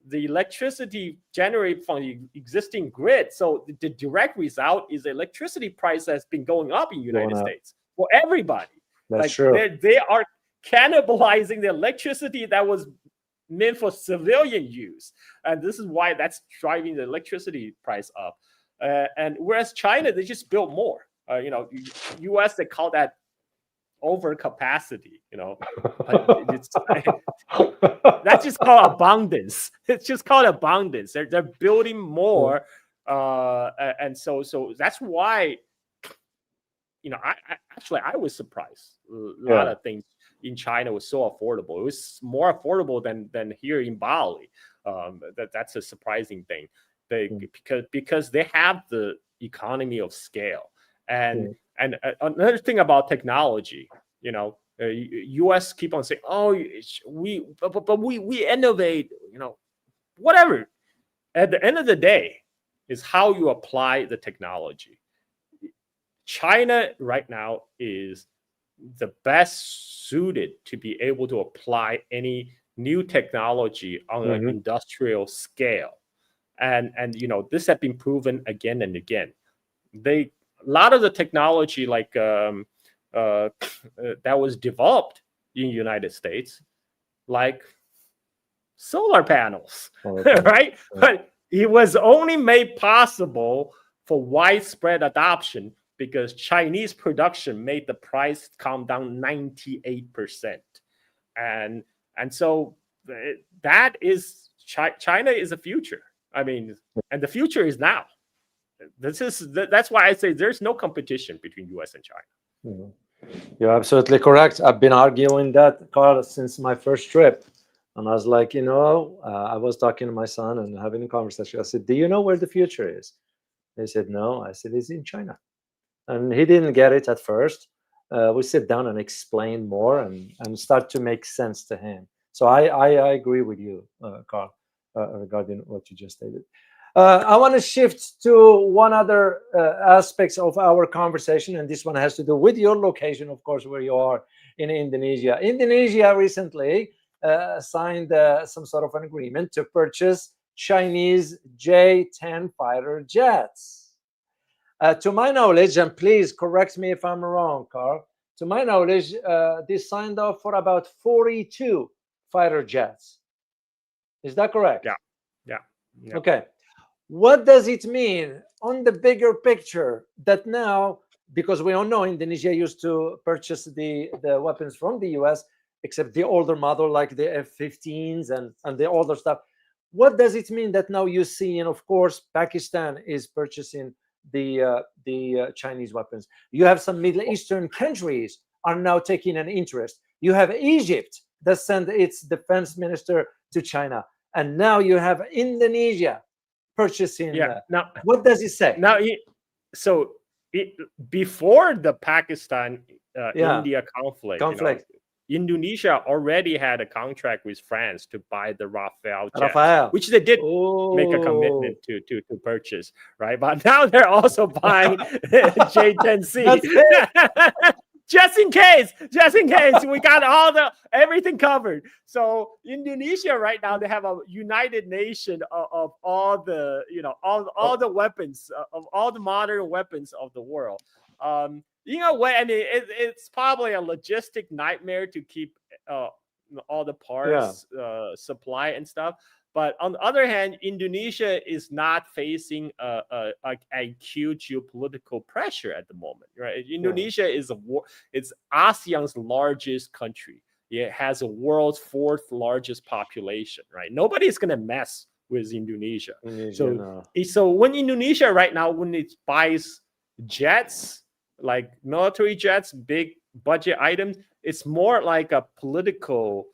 the electricity generated from the existing grid. So the direct result is the electricity price has been going up in the United States for everybody. That's true. They are cannibalizing the electricity that was meant for civilian use, and this is why that's driving the electricity price up. And whereas China, they just built more. U.S. they call that overcapacity. That's just called abundance. It's just called abundance. They're building more, and so that's why. I was surprised. A lot of things in China was so affordable. It was more affordable than here in Bali. That's a surprising thing. Because they have the economy of scale. And another thing about technology, U.S. keep on saying, we innovate, whatever. At the end of the day, is how you apply the technology. China right now is the best suited to be able to apply any new technology on an industrial scale. And this has been proven again and again. A lot of the technology that was developed in the United States, like solar panels, right? But it was only made possible for widespread adoption because Chinese production made the price come down 98%. And so that is, China is the future. I mean, and the future is now. That's why I say there's no competition between US and China. You're absolutely correct. I've been arguing that, Carl, since my first trip. And I was like, I was talking to my son and having a conversation. I said, do you know where the future is? He said, no. I said, it's in China. And he didn't get it at first. We sit down and explain more and start to make sense to him. So I agree with you, Carl, regarding what you just stated. I want to shift to one other aspects of our conversation, and this one has to do with your location, of course, where you are in Indonesia. Indonesia recently signed some sort of an agreement to purchase Chinese J-10 fighter jets. To my knowledge, and please correct me if I'm wrong, Carl, to my knowledge, they signed off for about 42 fighter jets. Is that correct? Yeah. Okay. What does it mean on the bigger picture that now, because we all know Indonesia used to purchase the weapons from the US, except the older model like the F-15s and the older stuff. What does it mean that now you see, and of course, Pakistan is purchasing the Chinese weapons? You have some Middle Eastern countries are now taking an interest. You have Egypt that sent its defense minister to China. And now you have Indonesia purchasing. Now, what does it say? Now, before the Pakistan India conflict, Indonesia already had a contract with France to buy the Rafale jets, which they did make a commitment to purchase, right? But now they're also buying J-10C. Just in case, we got everything covered. So Indonesia right now, they have a united nation of all the, all the weapons, of all the modern weapons of the world. In a way, I mean, it's probably a logistic nightmare to keep all the parts supply and stuff. But on the other hand, Indonesia is not facing a acute geopolitical pressure at the moment, right? Indonesia is it's ASEAN's largest country. It has the world's 4th largest population, right? Nobody's gonna mess with Indonesia. So when Indonesia right now, when it buys jets, like military jets, big budget items, it's more like a political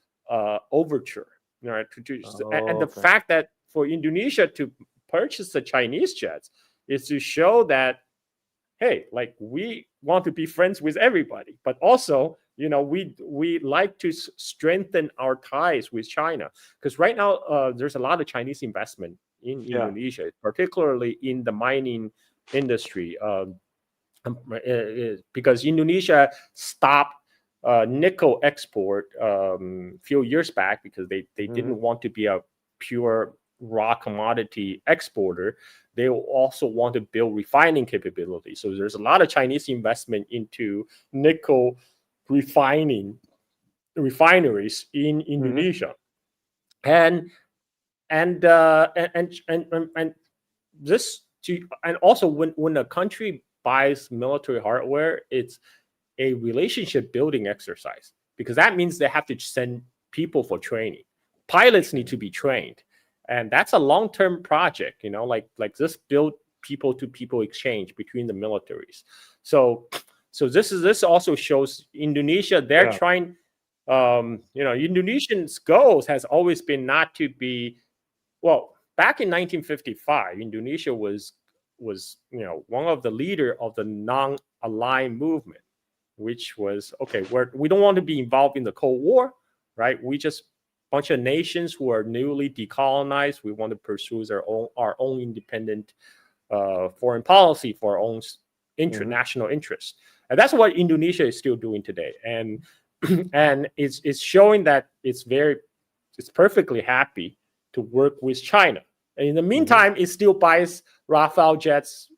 overture. Right, and the fact that for Indonesia to purchase the Chinese jets is to show that, hey, like, we want to be friends with everybody, but also we like to strengthen our ties with China, because right now there's a lot of Chinese investment in Indonesia, particularly in the mining industry, because Indonesia stopped nickel export a few years back because they didn't want to be a pure raw commodity exporter. They also want to build refining capability. So there's a lot of Chinese investment into nickel refineries in Indonesia, and this and also when a country buys military hardware, it's a relationship building exercise, because that means they have to send people for training. Pilots need to be trained, and that's a long-term project, like this build people to people exchange between the militaries. So this also shows Indonesia, they're trying, Indonesians' goals has always been not to be, well, back in 1955, Indonesia was one of the leader of the non-aligned movement, which was, okay, we don't want to be involved in the Cold War, right? We just bunch of nations who are newly decolonized. We want to pursue our own independent foreign policy for our own national interests, and that's what Indonesia is still doing today. And and it's showing that it's perfectly happy to work with China. And in the meantime, it still buys Rafale jets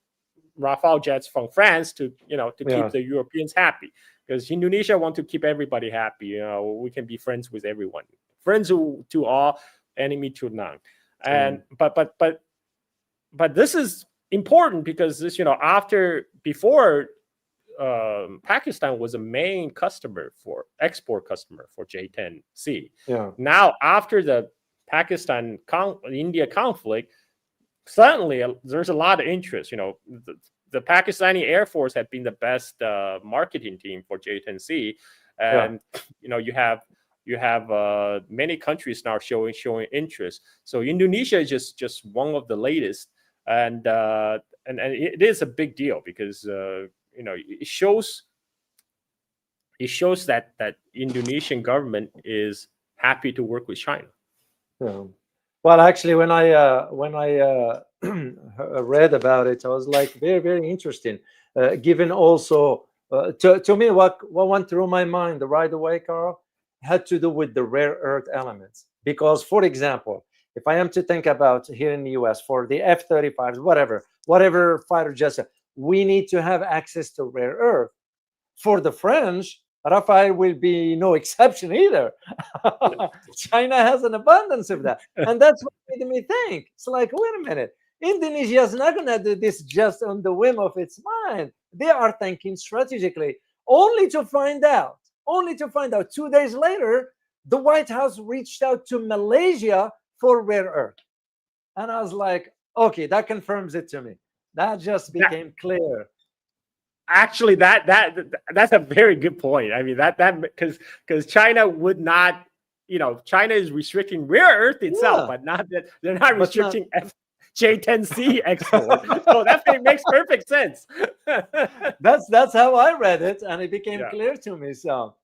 from France to keep the Europeans happy, because Indonesia want to keep everybody happy. We can be friends with everyone, friends to all, enemy to none. And but this is important because this before Pakistan was a main export customer for J-10C. Now after the Pakistan India conflict, suddenly there's a lot of interest. The Pakistani Air Force had been the best marketing team for J-10C, and you have many countries now showing interest. So Indonesia is just one of the latest, and it is a big deal because it shows that Indonesian government is happy to work with China. Well, actually, when I read about it, I was like, very, very interesting. Given also, to me, what went through my mind right away, Carl, had to do with the rare earth elements. Because, for example, if I am to think about here in the US for the F-35s, whatever fighter jets, we need to have access to rare earth. For the French, Rafale will be no exception either. China has an abundance of that. And that's what made me think. It's like, wait a minute. Indonesia is not going to do this just on the whim of its mind. They are thinking strategically, only to find out 2 days later, the White House reached out to Malaysia for rare earth. And I was like, okay, that confirms it to me. That just became clear. Actually, that's a very good point. I mean, that because China would not, China is restricting rare earth itself, but not that they're not restricting J-10C export. So that makes perfect sense. That's how I read it, and it became clear to me. So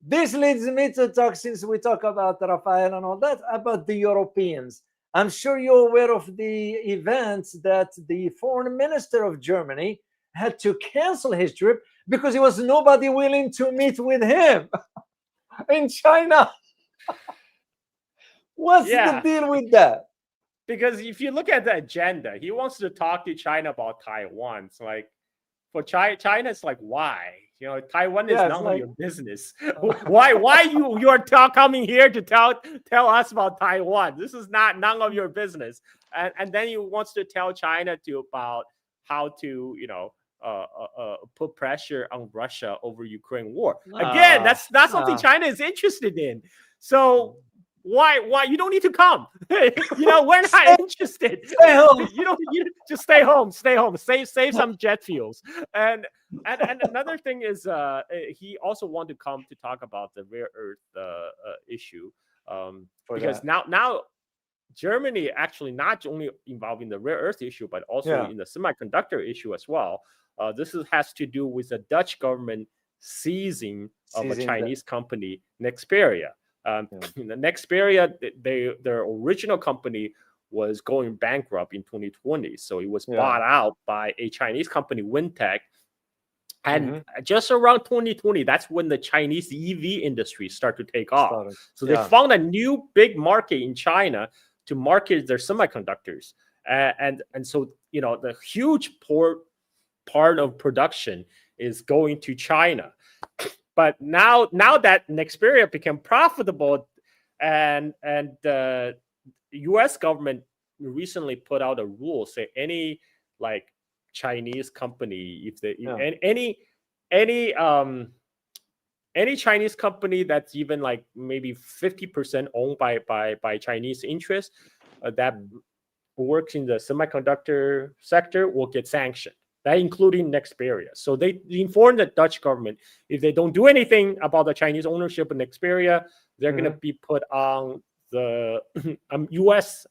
this leads me to talk, since we talk about Rafale and all that, about the Europeans. I'm sure you're aware of the events that the foreign minister of Germany had to cancel his trip because there was nobody willing to meet with him in China. What's the deal with that? Because if you look at the agenda, he wants to talk to China about Taiwan. It's like, for China, it's like, why? Taiwan is none of your business. Why you are coming here to tell us about Taiwan? This is none of your business. And then he wants to tell China about how to put pressure on Russia over Ukraine war. Again, that's not something China is interested in. So why you don't need to come? We're not interested. Stay home. You just stay home. Save some jet fuels. And another thing is he also wanted to come to talk about the rare earth issue, because now Germany actually not only involved in the rare earth issue, but also in the semiconductor issue as well. This has to do with the Dutch government seizing of a Seizing Chinese company, Nexperia. The Nexperia, their original company was going bankrupt in 2020, so it was bought out by a Chinese company, Wintech. And just around 2020, that's when the Chinese EV industry started to take off. So they found a new big market in China to market their semiconductors. And so, you know, the huge part of production is going to China. But now that Nexperia became profitable, and the U.S. government recently put out a rule say any like Chinese company, if they any Chinese company that's even like maybe 50% owned by Chinese interests that works in the semiconductor sector will get sanctioned. That including Nexperia. So they informed the Dutch government if they don't do anything about the Chinese ownership of Nexperia, they're going to be put on the U.S.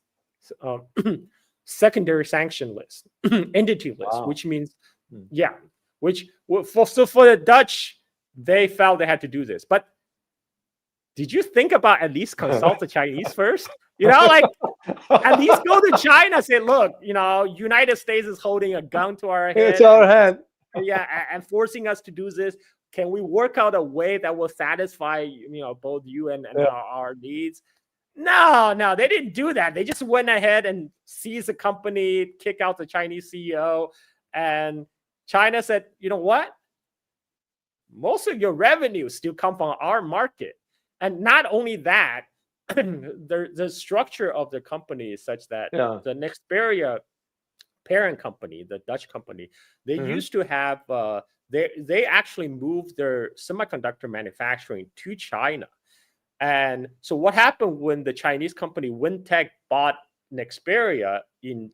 Secondary sanction list, entity list, which means, for the Dutch, they felt they had to do this. But did you think about at least consult the Chinese first? You know, like at least go to China, say, look, you know, United States is holding a gun to our head. It's our head. And forcing us to do this. Can we work out a way that will satisfy, you know, both you and our needs? No, they didn't do that. They just went ahead and seized the company, kick out the Chinese CEO. And China said, you know what? Most of your revenue still come from our market. And not only that, the structure of the company is such that the Nexperia parent company, the Dutch company, they used to have, they actually moved their semiconductor manufacturing to China. And so what happened when the Chinese company Wintech bought Nexperia in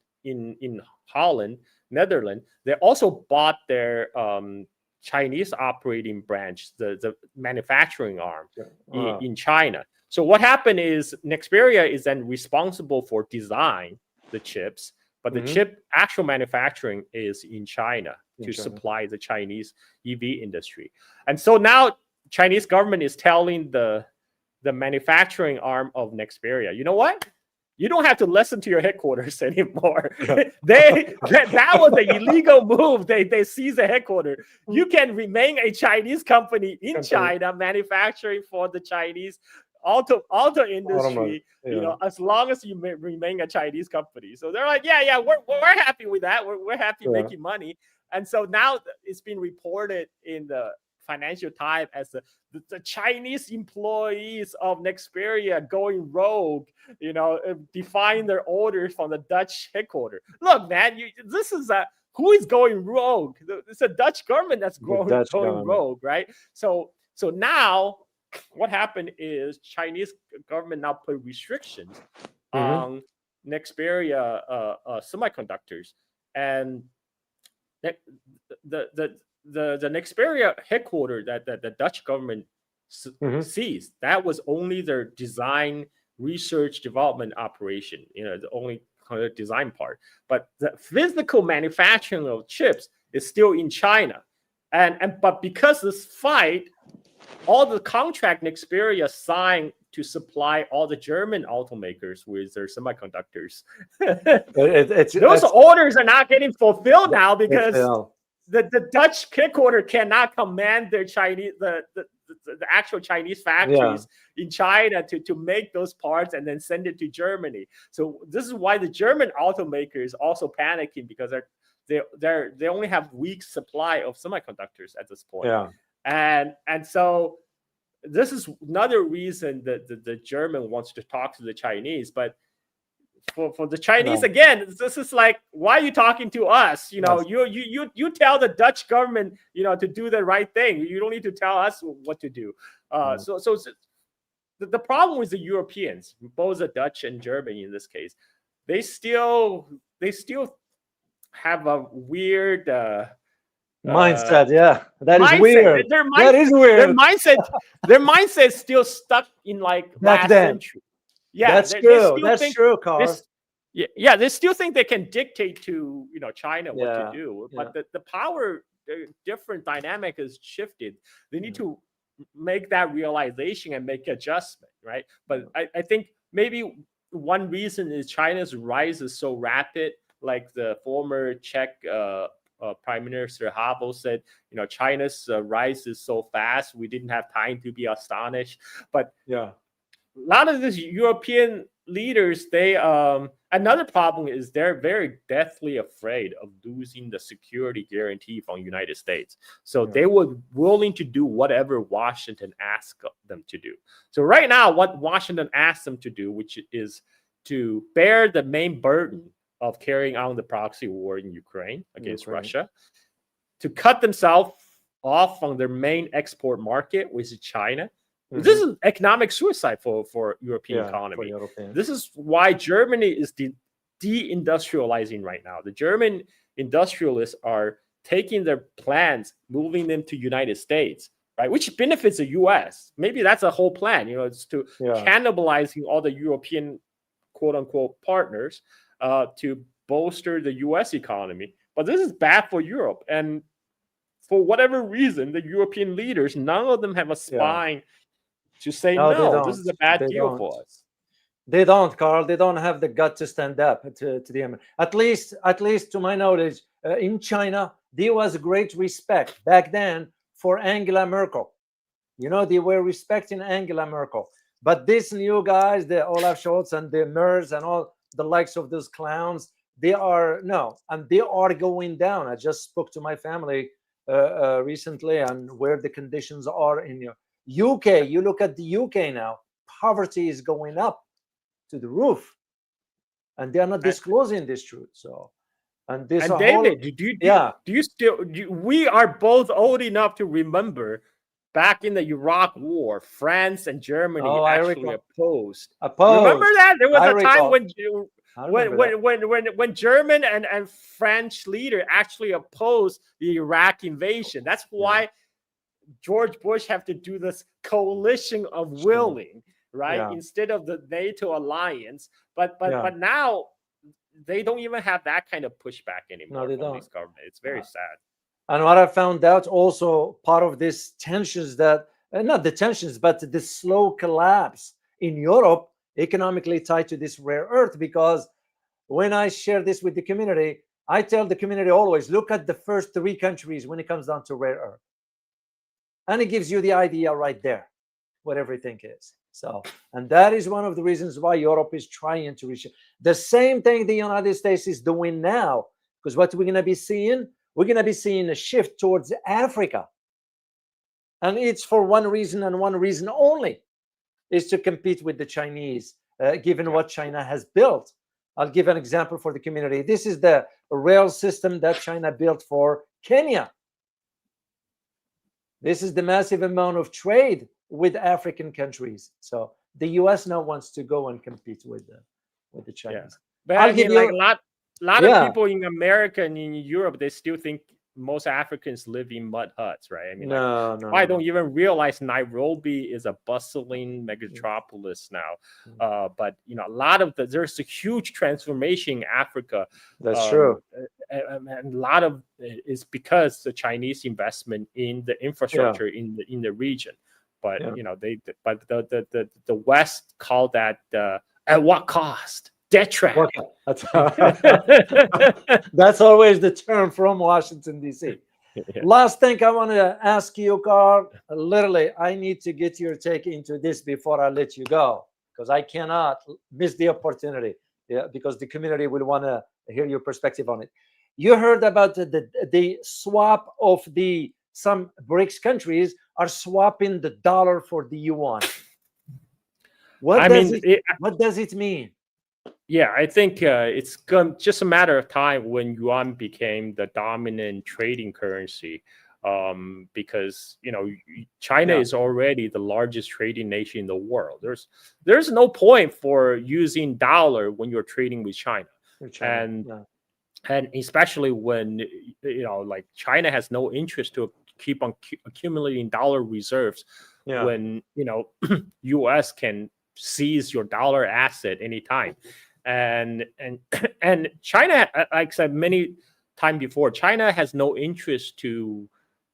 Holland, Netherlands, they also bought their Chinese operating branch, the manufacturing arm in China. So what happened is Nexperia is then responsible for design the chips, but the chip actual manufacturing is in China to supply the Chinese EV industry. And so now Chinese government is telling the manufacturing arm of Nexperia, you know what? You don't have to listen to your headquarters anymore. That was an illegal move. They seized the headquarters. You can remain a Chinese company in China, manufacturing for the Chinese auto industry, you know, as long as you remain a Chinese company. So they're like, we're happy with that. We're happy making money. And so now it's been reported in the Financial Times as the Chinese employees of Nexperia going rogue, you know, defying their orders from the Dutch headquarters. Look, man, this is who is going rogue? It's a Dutch government that's going rogue, right? So now what happened is Chinese government now put restrictions on Nexperia semiconductors, and the Nexperia headquarters that the Dutch government seized, that was only their design, research, development operation, you know, the only kind of design part. But the physical manufacturing of chips is still in China. But because this fight, all the contract Nexperia signed to supply all the German automakers with their semiconductors, those orders are not getting fulfilled now because the Dutch headquarters cannot command their Chinese, the actual Chinese factories in China to make those parts and then send it to Germany. So this is why the German automakers also panicking, because they only have weak supply of semiconductors at this point. And so this is another reason that the German wants to talk to the Chinese, but for the Chinese, again, this is like, why are you talking to us? You know, you tell the Dutch government, you know, to do the right thing. You don't need to tell us what to do. So the problem with the Europeans, both the Dutch and Germany in this case, they still have a weird mindset. That is mindset. weird. That is weird. Their mindset is still stuck in like last century. That's true. That's true, Carl. They still think they can dictate to, you know, China what to do, but the power different dynamic has shifted. They need to make that realization and make adjustment, right? But I think maybe one reason is China's rise is so rapid. Like the former Czech Prime Minister Havel said, China's rise is so fast, we didn't have time to be astonished. But a lot of these European leaders, they another problem is they're very deathly afraid of losing the security guarantee from the United States. So they were willing to do whatever Washington asked them to do. So right now, what Washington asked them to do, which is to bear the main burden of carrying on the proxy war in Ukraine against Russia, to cut themselves off from their main export market, which is China. This is economic suicide for European economy. This is why Germany is deindustrializing right now. The German industrialists are taking their plants, moving them to United States, right? Which benefits the U.S. Maybe that's a whole plan. It's to cannibalizing all the European quote unquote partners to bolster the U.S. economy. But this is bad for Europe. And for whatever reason, the European leaders, none of them have a spine to say, no, this is a bad deal for us. They don't, Carl. They don't have the gut to stand up to the at least to my knowledge, in China, there was great respect back then for Angela Merkel. They were respecting Angela Merkel. But these new guys, the Olaf Scholz and the Merz and all the likes of those clowns, they are going down. I just spoke to my family recently and where the conditions are in UK. You look at the UK now, poverty is going up to the roof, and they are not disclosing this truth. So, and David, we are both old enough to remember back in the Iraq War, France and Germany actually opposed. Remember that? There was a time when German and French leader actually opposed the Iraq invasion. That's why George Bush have to do this coalition of willing, right? Instead of the NATO alliance. But now they don't even have that kind of pushback anymore from this government. It's very sad. And what I found out also, part of this tensions that, not the tensions, but the slow collapse in Europe, economically tied to this rare earth, because when I share this with the community, I tell the community always, look at the first 3 countries when it comes down to rare earth. And it gives you the idea right there, what everything is. So, and that is one of the reasons why Europe is trying to reach the same thing the United States is doing now. Because what we're going to be seeing, we're going to be seeing a shift towards Africa. And it's for one reason and one reason only, is to compete with the Chinese, given what China has built. I'll give an example for the community. This is the rail system that China built for Kenya. This is the massive amount of trade with African countries. So the U.S. now wants to go and compete with the Chinese. But I mean, like a lot of people in America and in Europe, they still think most Africans live in mud huts, right? I mean, I don't even realize Nairobi is a bustling metropolis now. But a lot of there's a huge transformation in Africa. That's true. And a lot of it is because the Chinese investment in the infrastructure in the region. But the West call that at what cost? Debt trap. That's always the term from Washington, D.C. Last thing I want to ask you, Carl, literally, I need to get your take into this before I let you go, because I cannot miss the opportunity, because the community will want to hear your perspective on it. You heard about the swap of some BRICS countries are swapping the dollar for the yuan. What does it mean? Yeah, I think it's just a matter of time when yuan became the dominant trading currency, because China is already the largest trading nation in the world. There's no point for using dollar when you're trading with China. And especially when like China has no interest to keep on accumulating dollar reserves when U.S. can seize your dollar asset anytime. And China, like I said, many time before, China has no interest to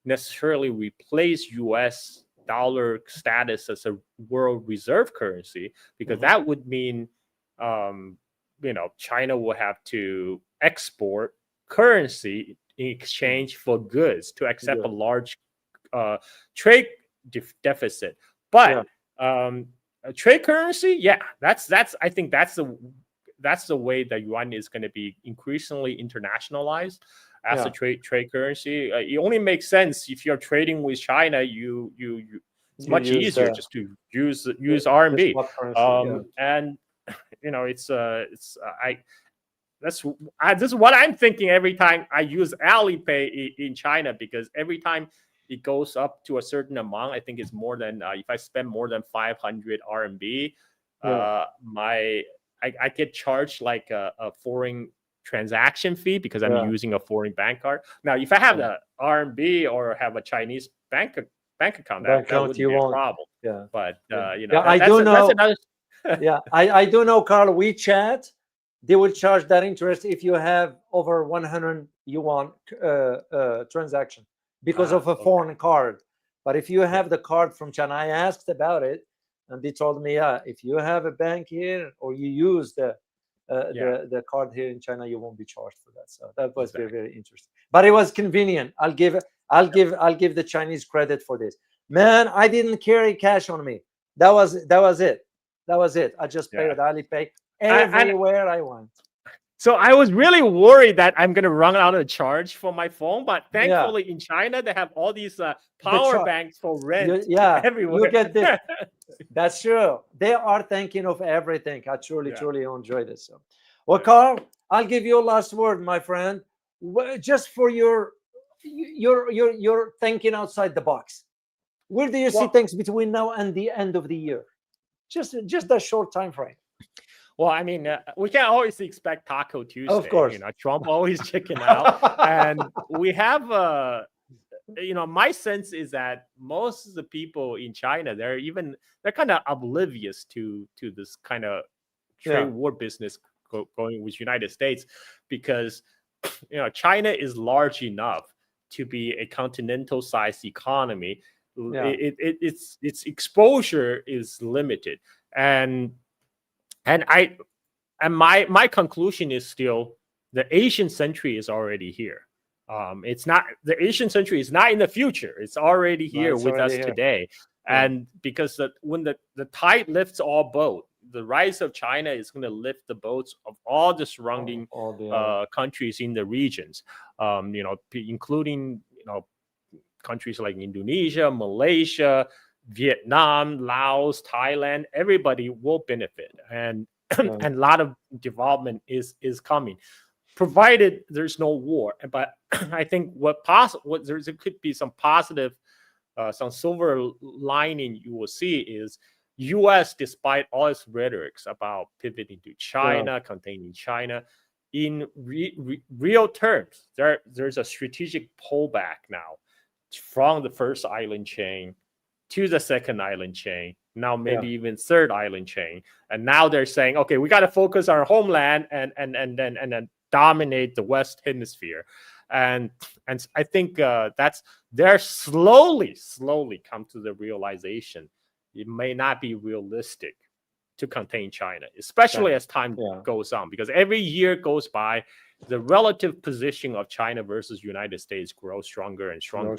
necessarily replace U.S. dollar status as a world reserve currency, because that would mean, China will have to export currency in exchange for goods to accept a large trade deficit. But a trade currency, I think that's the way that yuan is going to be increasingly internationalized as a trade currency. It only makes sense if you're trading with China. It's much easier just to use RMB. And this is what I'm thinking every time I use Alipay in China, because every time it goes up to a certain amount, I think it's more than if I spend more than 500 RMB, I get charged like a foreign transaction fee because I'm using a foreign bank card. Now, if I have the RMB or have a Chinese bank account, that wouldn't be a problem. But I do know. I do know, Carl. WeChat, they will charge that interest if you have over 100 yuan transaction because of a foreign card. But if you have the card from China, I asked about it, and they told me, if you have a bank here or you use the card here in China, you won't be charged for that. So that was very, very interesting. But it was convenient. I'll give the Chinese credit for this. Man, I didn't carry cash on me. That was it. I just paid with Alipay everywhere I went. So I was really worried that I'm going to run out of charge for my phone, but thankfully in China they have all these power banks for rent everywhere. You get this. That's true. They are thinking of everything. I truly enjoy this. So, well, Carl, I'll give you a last word, my friend. Just for your thinking outside the box. Where do you see things between now and the end of the year? Just a short time frame. Well, I mean, we can't always expect Taco Tuesday. Of course. Trump always chicken out. And we have, my sense is that most of the people in China, they're kind of oblivious to this kind of trade war business going with United States, because, China is large enough to be a continental-sized economy. Its exposure is limited. And my conclusion is still the Asian century is already here. It's not, the Asian century is not in the future. It's already here with us today. And because when the tide lifts all boats, the rise of China is going to lift the boats of all the surrounding countries in the regions, including countries like Indonesia, Malaysia, Vietnam, Laos, Thailand. Everybody will benefit, and and a lot of development is coming, provided there's no war. But I think there could be some positive, some silver lining you will see is U.S., despite all its rhetorics about pivoting to China, containing China, in real terms, there's a strategic pullback now from the first island chain to the second island chain, now maybe even third island chain. And now they're saying, okay, we got to focus on our homeland and then dominate the West Hemisphere. And I think they're slowly come to the realization it may not be realistic to contain China, especially as time goes on, because every year goes by, the relative position of China versus United States grows stronger and stronger.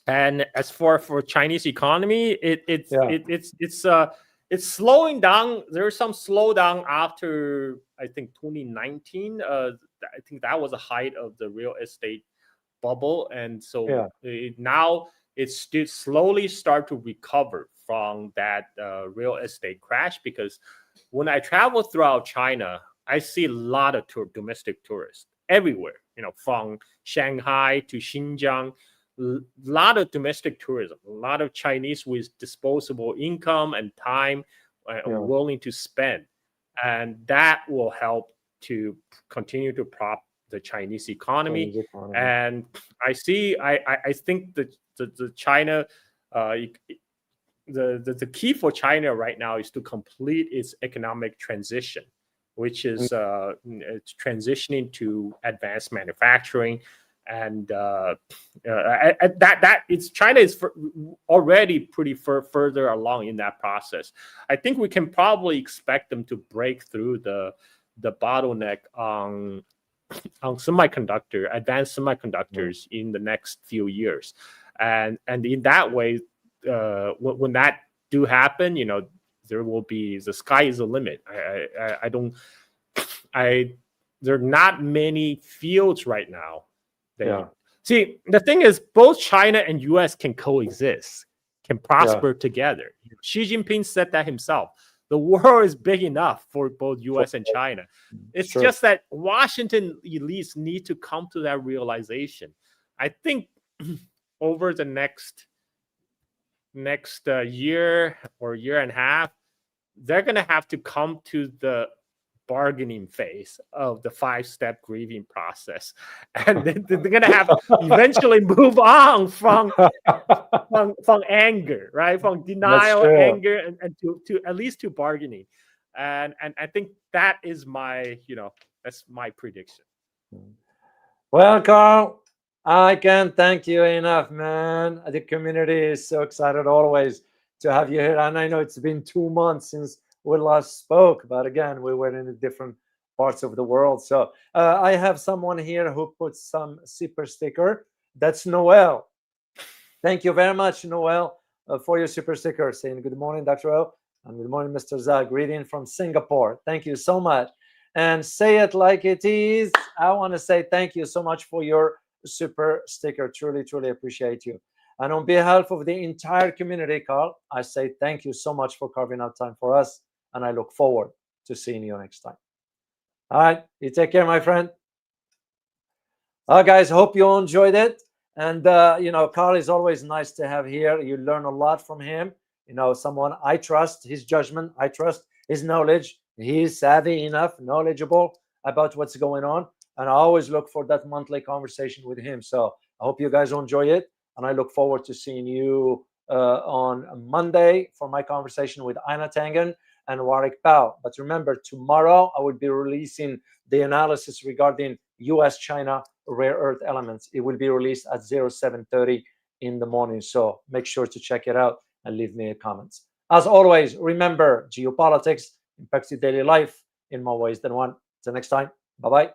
And as for Chinese economy, it's slowing down. There's some slowdown after, I think, 2019. I think that was the height of the real estate bubble, and so now it's slowly start to recover from that real estate crash. Because when I travel throughout China, I see a lot of domestic tourists everywhere. From Shanghai to Xinjiang. A lot of domestic tourism, a lot of Chinese with disposable income and time willing to spend. And that will help to continue to prop the Chinese economy. And I think that the China, the key for China right now is to complete its economic transition. which is it's transitioning to advanced manufacturing. And that it's China is already pretty further along in that process. I think we can probably expect them to break through the bottleneck on advanced semiconductors in the next few years, and in that way, when that do happen, there will be, the sky is the limit. There are not many fields right now. See, the thing is, both China and US can coexist, can prosper together. Xi Jinping said that himself. The world is big enough for both US and China. It's just that Washington elites need to come to that realization. I think over the next year or year and a half, they're going to have to come to the bargaining phase of the 5-step grieving process, and they're going to have eventually move on from anger, right? From denial, anger, and to at least to bargaining, and I think that is my that's my prediction. Well, Carl, I can't thank you enough, man. The community is so excited always to have you here, and I know it's been 2 months since we last spoke, but again, we were in different parts of the world. So I have someone here who put some super sticker. That's Noel. Thank you very much, Noel, for your super sticker, saying good morning, Dr. O, and good morning, Mr. Zha. Greeting from Singapore. Thank you so much. And say it like it is. I want to say thank you so much for your super sticker. Truly, truly appreciate you. And on behalf of the entire community, Carl, I say thank you so much for carving out time for us. And I look forward to seeing you next time. All right. You take care, my friend. Guys, hope you all enjoyed it. And, Carl is always nice to have here. You learn a lot from him. Someone I trust his judgment. I trust his knowledge. He's savvy enough, knowledgeable about what's going on. And I always look for that monthly conversation with him. So I hope you guys will enjoy it. And I look forward to seeing you on Monday for my conversation with Aina Tangen and Warwick Pao. But remember, tomorrow I will be releasing the analysis regarding US-China rare earth elements. It will be released at 07:30 in the morning. So make sure to check it out and leave me a comment. As always, remember, geopolitics impacts your daily life in more ways than one. Till next time, bye-bye.